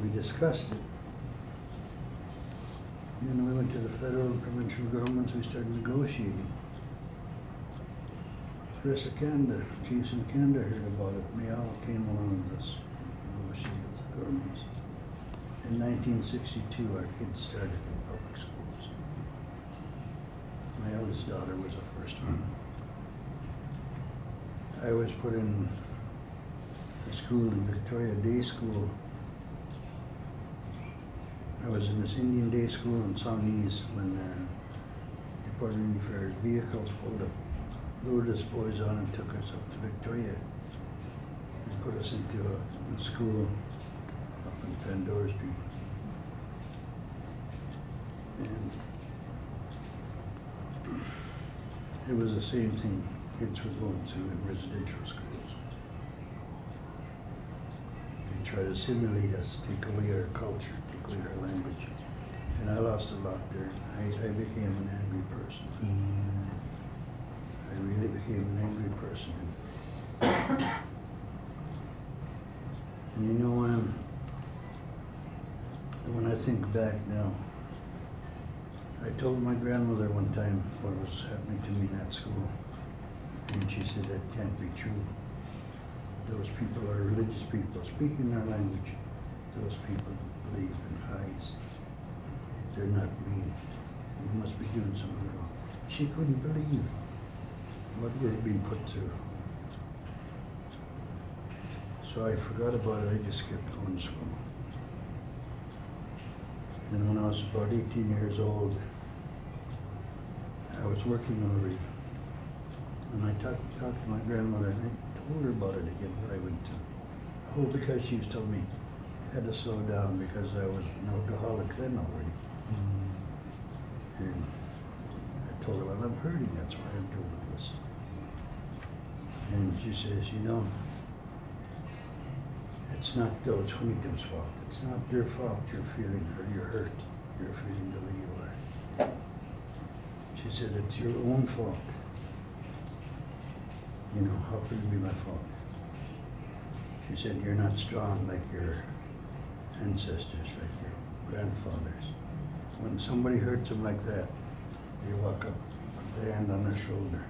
We discussed it. And then we went to the federal and provincial governments. We started negotiating. The rest of Canada, chiefs in Canada heard about it. They all came along with us, negotiated with the governments. In 1962, our kids started in public schools. My eldest daughter was the first one. I was put in a school in Victoria, day school. I was in this Indian day school in Sawnese when the Department of Affairs vehicles pulled up, loaded us boys on and took us up to Victoria and put us into a school up in Pandora Street. And it was the same thing kids were going through in residential schools. They try to assimilate us, take away our culture, take away our language. And I lost a lot there. I became an angry person. I really became an angry person. And you know, when I think back now, I told my grandmother one time what was happening to me in that school. And she said, that can't be true. Those people are religious people speaking their language. Those people believe in highs. They're not mean. You must be doing something wrong. She couldn't believe what we're being put through. So I forgot about it. I just kept going to school. Then when I was about 18 years old, I was working already. And I talked to my grandmother, and I told her about it again, what I went through. Oh, because she was telling me I had to slow down because I was an alcoholic then already. And I told her, well, I'm hurting, that's why I'm doing this. And she says, you know, it's not those victims' fault. It's not their fault you're feeling or you're hurt. You're feeling the way you are. She said, it's your own fault. You know, how could it be my fault? She said, you're not strong like your ancestors, like your grandfathers. When somebody hurts them like that, they walk up, put their hand on their shoulder,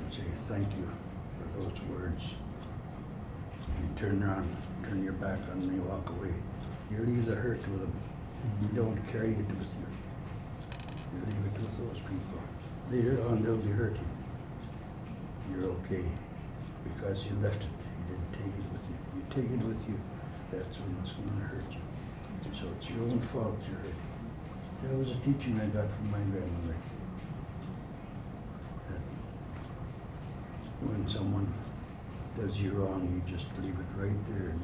and say thank you for those words. You turn around, turn your back on them, you walk away. You leave the hurt with them. You don't carry it with you. You leave it with those people. Later on, they'll be hurting. You're okay because you left it. You didn't take it with you. You take it with you, that's when it's going to hurt you. So it's your own fault you're hurting. That was a teaching I got from my grandmother. That when someone does you wrong, you just leave it right there and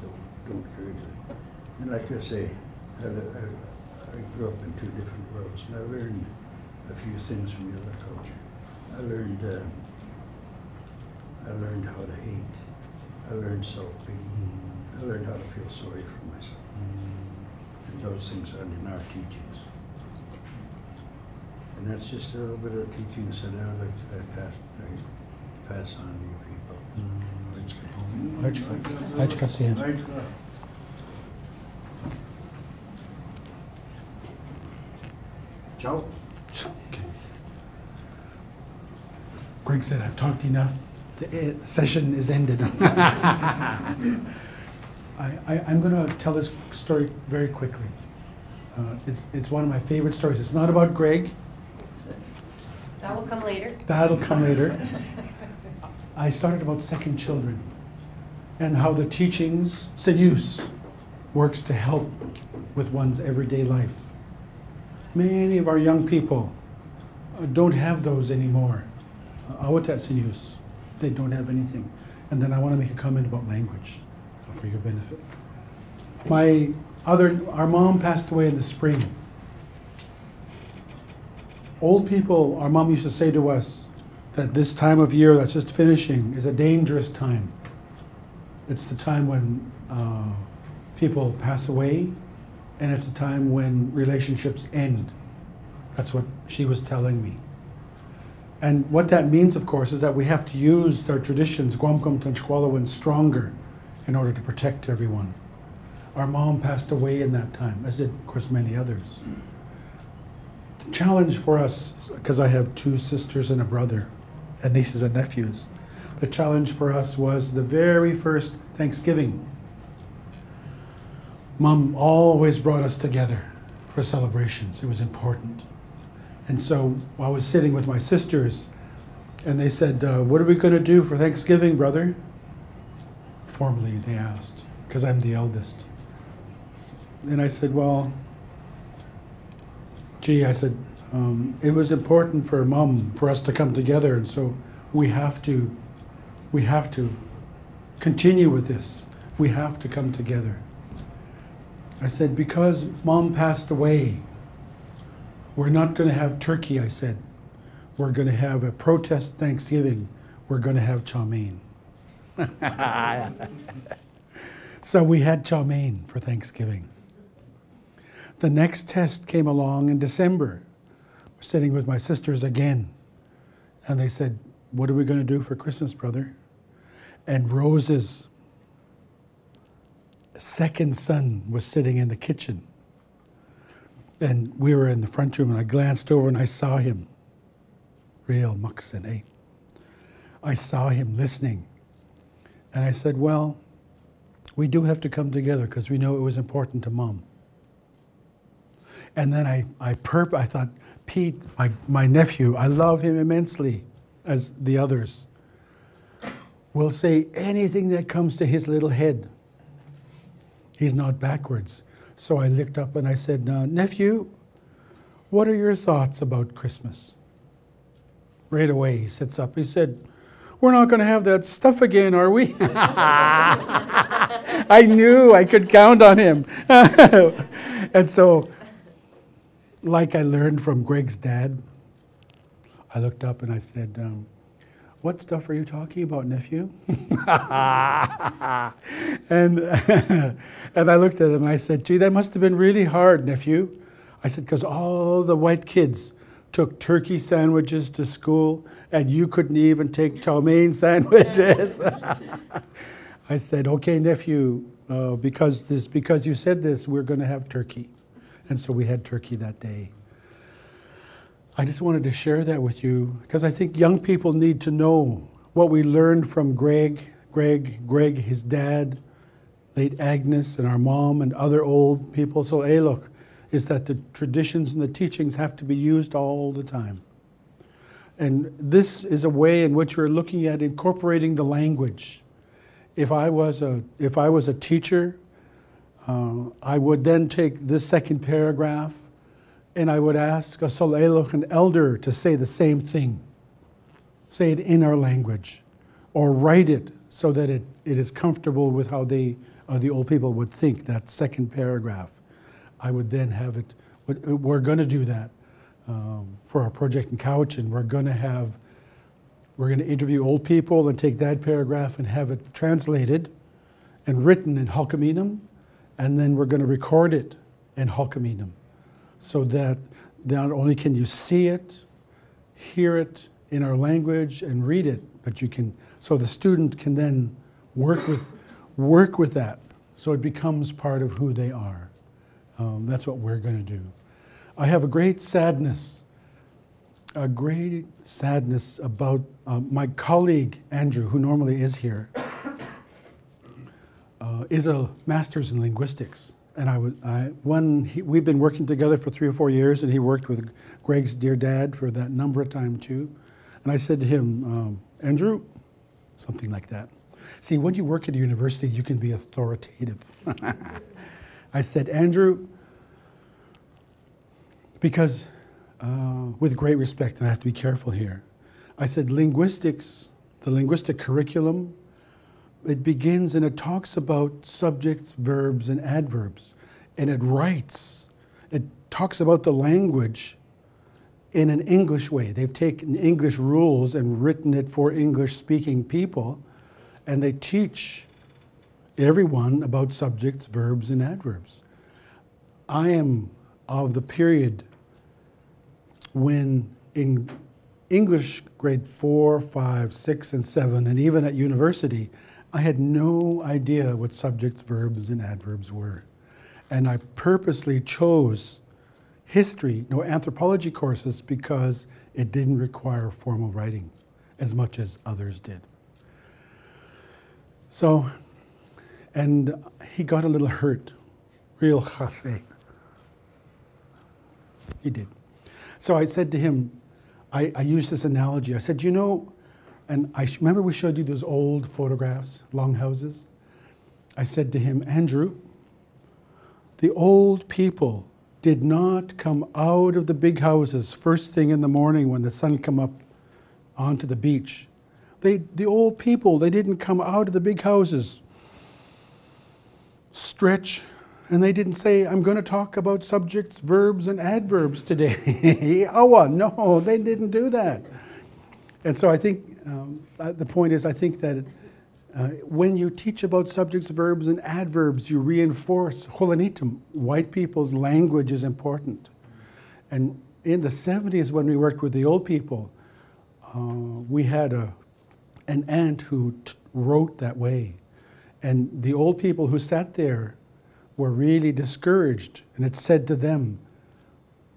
don't carry it. And like I say, I grew up in two different worlds, and I learned a few things from the other culture. I learned how to hate. I learned self-pity. I learned how to feel sorry for myself. And those things are in our teachings. And that's just a little bit of the teachings that I would like to pass on to you people. Ciao. Greg said, I've talked enough. The session is ended. I'm going to tell this story very quickly. It's one of my favorite stories. It's not about Greg. That will come later. That'll come later. I started about second children and how the teachings, Tse Tsa, works to help with one's everyday life. Many of our young people don't have those anymore. Awatat Tse Tsa, they don't have anything. And then I want to make a comment about language for your benefit. Our mom passed away in the spring. Old people, our mom used to say to us that this time of year that's just finishing is a dangerous time. It's the time when people pass away, and it's a time when relationships end. That's what she was telling me. And what that means, of course, is that we have to use our traditions, Guamkum Tanchkwalawan, stronger in order to protect everyone. Our mom passed away in that time, as did, of course, many others. The challenge for us, because I have two sisters and a brother, and nieces and nephews, the challenge for us was the very first Thanksgiving. Mom always brought us together for celebrations. It was important. And so I was sitting with my sisters, and they said, what are we going to do for Thanksgiving, brother? Formally, they asked, because I'm the eldest. And I said, well, gee, I said, it was important for Mom, for us to come together, and so we have to continue with this. We have to come together. I said, because Mom passed away, we're not going to have turkey, I said. We're going to have a protest Thanksgiving. We're going to have chow mein. So we had chow mein for Thanksgiving. The next test came along in December. We're sitting with my sisters again. And they said, what are we going to do for Christmas, brother? And Rose's second son was sitting in the kitchen. And we were in the front room, and I glanced over and I saw him. Real muksin, eh? I saw him listening. And I said, well, we do have to come together because we know it was important to Mom. And then I thought, Pete, my nephew, I love him immensely, as the others, will say anything that comes to his little head. He's not backwards. So I looked up and I said, nephew, what are your thoughts about Christmas? Right away he sits up. He said, we're not going to have that stuff again, are we? I knew I could count on him. And so, like I learned from Greg's dad, I looked up and I said, what stuff are you talking about, nephew? and I looked at him and I said, gee, that must have been really hard, nephew. I said, because all the white kids took turkey sandwiches to school and you couldn't even take chow mein sandwiches. I said, okay, nephew, because you said this, we're going to have turkey. And so we had turkey that day. I just wanted to share that with you because I think young people need to know what we learned from Greg, his dad, late Agnes, and our mom and other old people, so Eiluk, is that the traditions and the teachings have to be used all the time. And this is a way in which we're looking at incorporating the language. If I was a teacher, I would then take this second paragraph and I would ask a Sol'eluk, an elder, to say the same thing. Say it in our language, or write it so that it is comfortable with how the old people would think, that second paragraph. I would then have it, we're going to do that for our project in Cowichan. We're going to interview old people and take that paragraph and have it translated and written in Hulkaminam, and then we're going to record it in Hulkaminam, so that not only can you see it, hear it in our language and read it, but you can, so the student can then work with that, so it becomes part of who they are. That's what we're going to do. I have a great sadness about my colleague Andrew, who normally is here, is a master's in linguistics. And we've been working together for 3 or 4 years, and he worked with Greg's dear dad for that number of time too. And I said to him, Andrew, something like that. See, when you work at a university, you can be authoritative. I said, Andrew, because with great respect, and I have to be careful here, I said linguistics, the linguistic curriculum, it begins and it talks about subjects, verbs, and adverbs, and it writes. It talks about the language in an English way. They've taken English rules and written it for English-speaking people, and they teach everyone about subjects, verbs, and adverbs. I am of the period when in English grade 4, 5, 6, and 7, and even at university, I had no idea what subjects, verbs, and adverbs were. And I purposely chose anthropology courses because it didn't require formal writing as much as others did. So, and he got a little hurt, real chashe. He did. So I said to him, I used this analogy. I said, you know, and remember we showed you those old photographs, longhouses? I said to him, Andrew, the old people did not come out of the big houses first thing in the morning when the sun come up onto the beach. The old people, they didn't come out of the big houses, stretch, and they didn't say, I'm going to talk about subjects, verbs, and adverbs today. Oh, no, they didn't do that. And so I think the point is, I think that when you teach about subjects, verbs, and adverbs, you reinforce Holanitum. White people's language is important. And in the 70s, when we worked with the old people, we had an aunt who wrote that way. And the old people who sat there were really discouraged. And it said to them,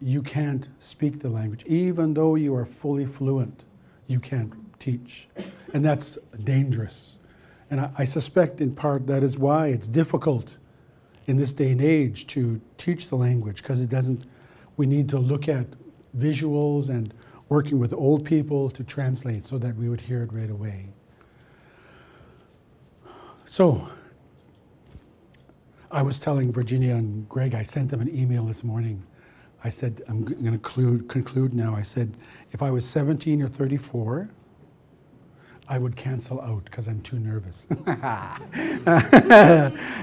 you can't speak the language. Even though you are fully fluent, you can't teach. And that's dangerous. And I suspect in part that is why it's difficult in this day and age to teach the language, because it doesn't, we need to look at visuals and working with old people to translate so that we would hear it right away. So, I was telling Virginia and Greg, I sent them an email this morning. I said, I'm going to conclude now. I said, if I was 17 or 34, I would cancel out because I'm too nervous.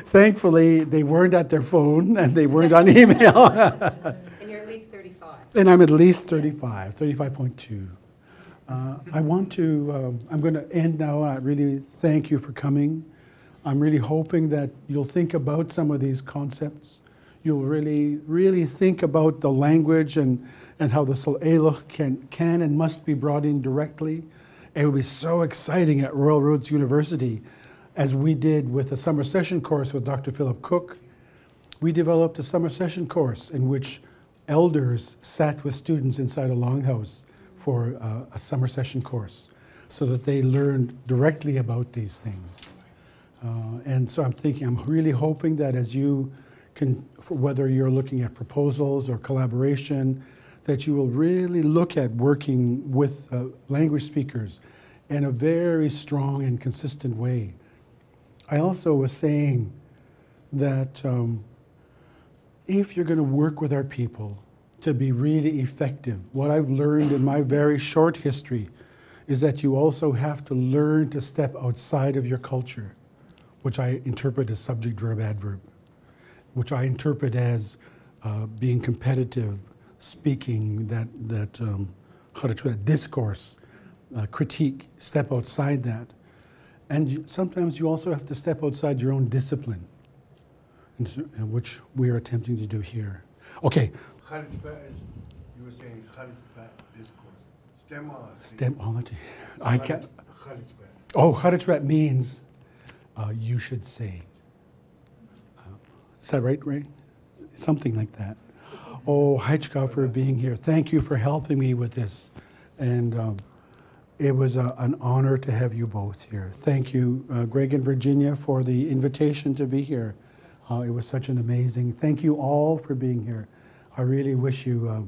Thankfully, they weren't at their phone and they weren't on email. And you're at least 35. And I'm at least 35, 35.2. I'm going to end now. I really thank you for coming. I'm really hoping that you'll think about some of these concepts. You'll really think about the language and how the Sol'eluk can and must be brought in directly. It would be so exciting at Royal Roads University, as we did with the summer session course with Dr. Philip Cook. We developed a summer session course in which elders sat with students inside a longhouse for a summer session course. so that they learn directly about these things. And so I'm thinking, I'm really hoping that as you can, whether you're looking at proposals or collaboration, that you will really look at working with language speakers in a very strong and consistent way. I also was saying that if you're going to work with our people to be really effective, what I've learned in my very short history is that you also have to learn to step outside of your culture, which I interpret as subject, verb, adverb, which I interpret as being competitive, speaking, that discourse, critique, step outside that. And sometimes you also have to step outside your own discipline, which we are attempting to do here. Okay. You were saying discourse. Stemology. I can't. Oh, Kharitbat means you should say. Is that right, Ray? Something like that. Oh, Heichka for being here. Thank you for helping me with this. And it was an honor to have you both here. Thank you, Greg and Virginia, for the invitation to be here. It was such an amazing, thank you all for being here. I really wish you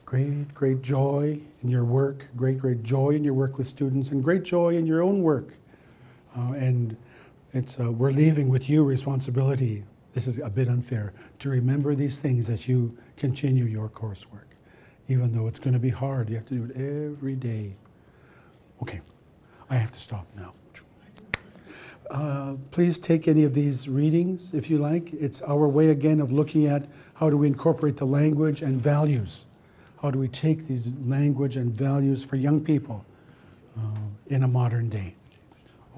great joy in your work, great joy in your work with students, and great joy in your own work. And we're leaving with you responsibility. This is a bit unfair, to remember these things as you continue your coursework. Even though it's going to be hard, you have to do it every day. Okay, I have to stop now. Please take any of these readings if you like. It's our way again of looking at how do we incorporate the language and values. How do we take these language and values for young people in a modern day?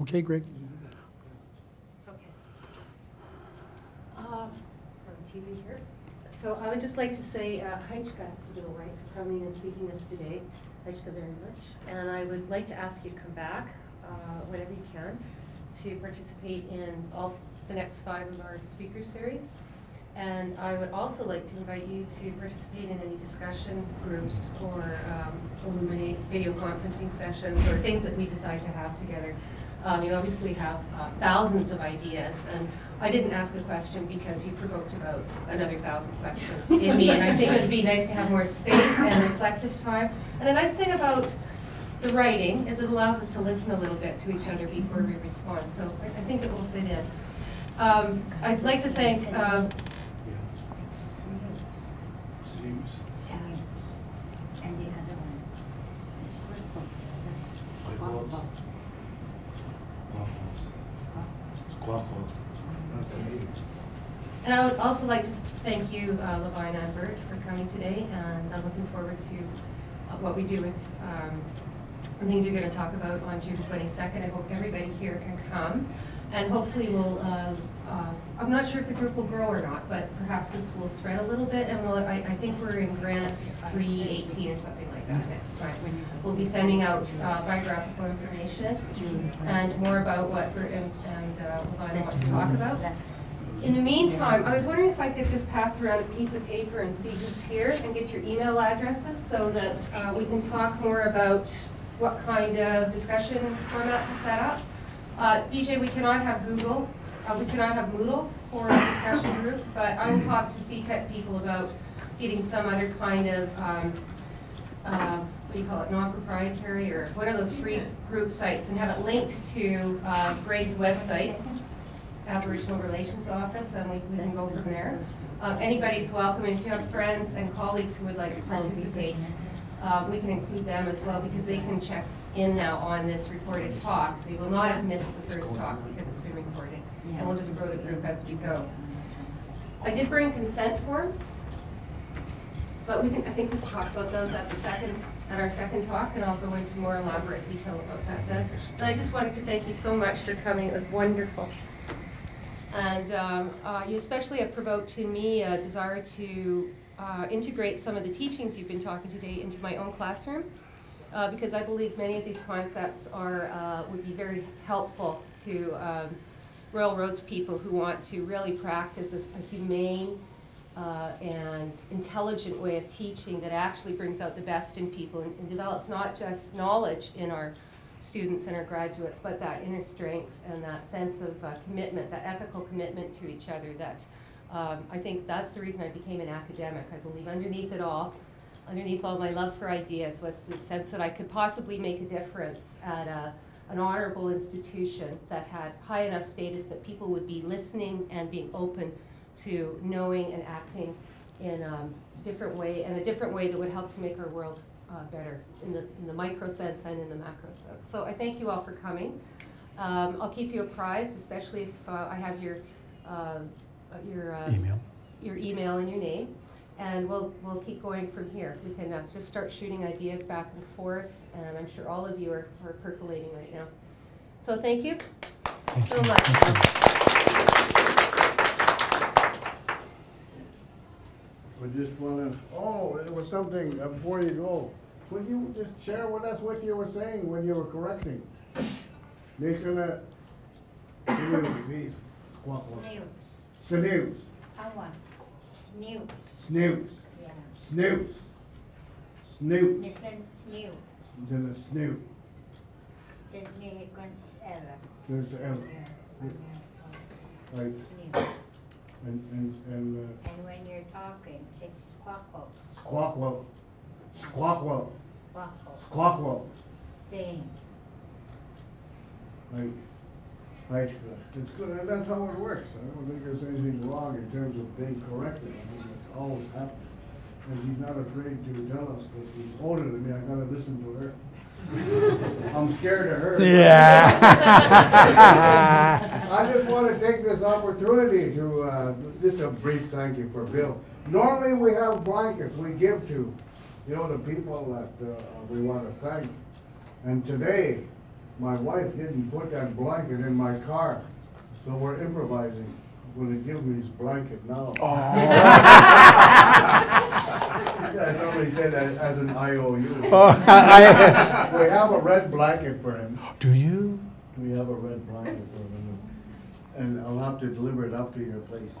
Okay, Greg? TV here. So I would just like to say Heichka to Bill Wright for coming and speaking to us today. Heichka very much. And I would like to ask you to come back whenever you can to participate in all the next 5 of our speaker series. And I would also like to invite you to participate in any discussion groups or illuminate video conferencing sessions or things that we decide to have together. You obviously have thousands of ideas, and I didn't ask a question because you provoked about another 1,000 questions in me, and I think it would be nice to have more space and reflective time. And a nice thing about the writing is it allows us to listen a little bit to each other before we respond, so I think it will fit in. I'd like to thank And the other one is And I would also like to thank you, Levine and Bert, for coming today, and I'm looking forward to what we do with the things you're going to talk about on June 22nd. I hope everybody here can come, and hopefully we'll, I'm not sure if the group will grow or not, but perhaps this will spread a little bit, and I think we're in grant 318 or something like that next time. We'll be sending out biographical information and more about what Bert and Levine want to talk about. In the meantime, I was wondering if I could just pass around a piece of paper and see who's here and get your email addresses so that we can talk more about what kind of discussion format to set up. BJ, we cannot have Google, we cannot have Moodle for a discussion group, but I will talk to CTEC people about getting some other kind of, what do you call it, non-proprietary, or what are those free group sites, and have it linked to Greg's website, Aboriginal Relations Office, and we can go from there. Anybody's welcome, and if you have friends and colleagues who would like to participate, we can include them as well, because they can check in now on this recorded talk. They will not have missed the first talk because it's been recorded, and we'll just grow the group as we go. I did bring consent forms, but I think we've talked about those at our second talk, and I'll go into more elaborate detail about that then. But I just wanted to thank you so much for coming. It was wonderful. And you especially have provoked in me a desire to integrate some of the teachings you've been talking today into my own classroom, because I believe many of these concepts would be very helpful to Royal Roads people who want to really practice a humane and intelligent way of teaching that actually brings out the best in people and develops not just knowledge in our students and our graduates, but that inner strength and that sense of commitment, that ethical commitment to each other, that I think that's the reason I became an academic. I believe underneath it all, underneath all my love for ideas, was the sense that I could possibly make a difference at an honorable institution that had high enough status that people would be listening and being open to knowing and acting in a different way, and a different way that would help to make our world better in the micro sense and in the macro sense. So I thank you all for coming. I'll keep you apprised, especially if I have your email and your name, and we'll keep going from here. We can just start shooting ideas back and forth, and I'm sure all of you are percolating right now. So thank you so much. We just want to, oh, it was something before you go. Could you just share with us what you were saying when you were correcting? Making a snooze. Snooze. Snooze. Snooze. Yeah. Snooze. Snooze. Listen, snooze. Then a snooze. Then you can ever. There's the L. Like, Snooze. and And when you're talking, it's squawk-wall. Squawkwell. Squawkwell. Squawk-wall. Squawkwell. Sing. Like, it's good, and that's how it works. I don't think there's anything wrong in terms of being corrected. I mean, it's always happened. And he's not afraid to tell us that he's older than me, I gotta listen to her. I'm scared of her. Yeah. I just want to take this opportunity to, just a brief thank you for Bill. Normally we have blankets we give to, the people that we want to thank. And today, my wife didn't put that blanket in my car, so we're improvising. We're going to give him his blanket now. Oh. Yeah, somebody said that as an IOU. We have a red blanket for him. Do you? We have a red blanket for him, and I'll have to deliver it up to your place.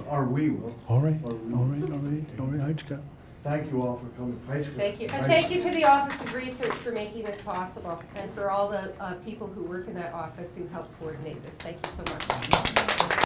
Or we will. All right, Or we all will. right, all right, all right, Hajka. Thank you all for coming. Thank you. And thank you to the Office of Research for making this possible, and for all the people who work in that office who helped coordinate this. Thank you so much.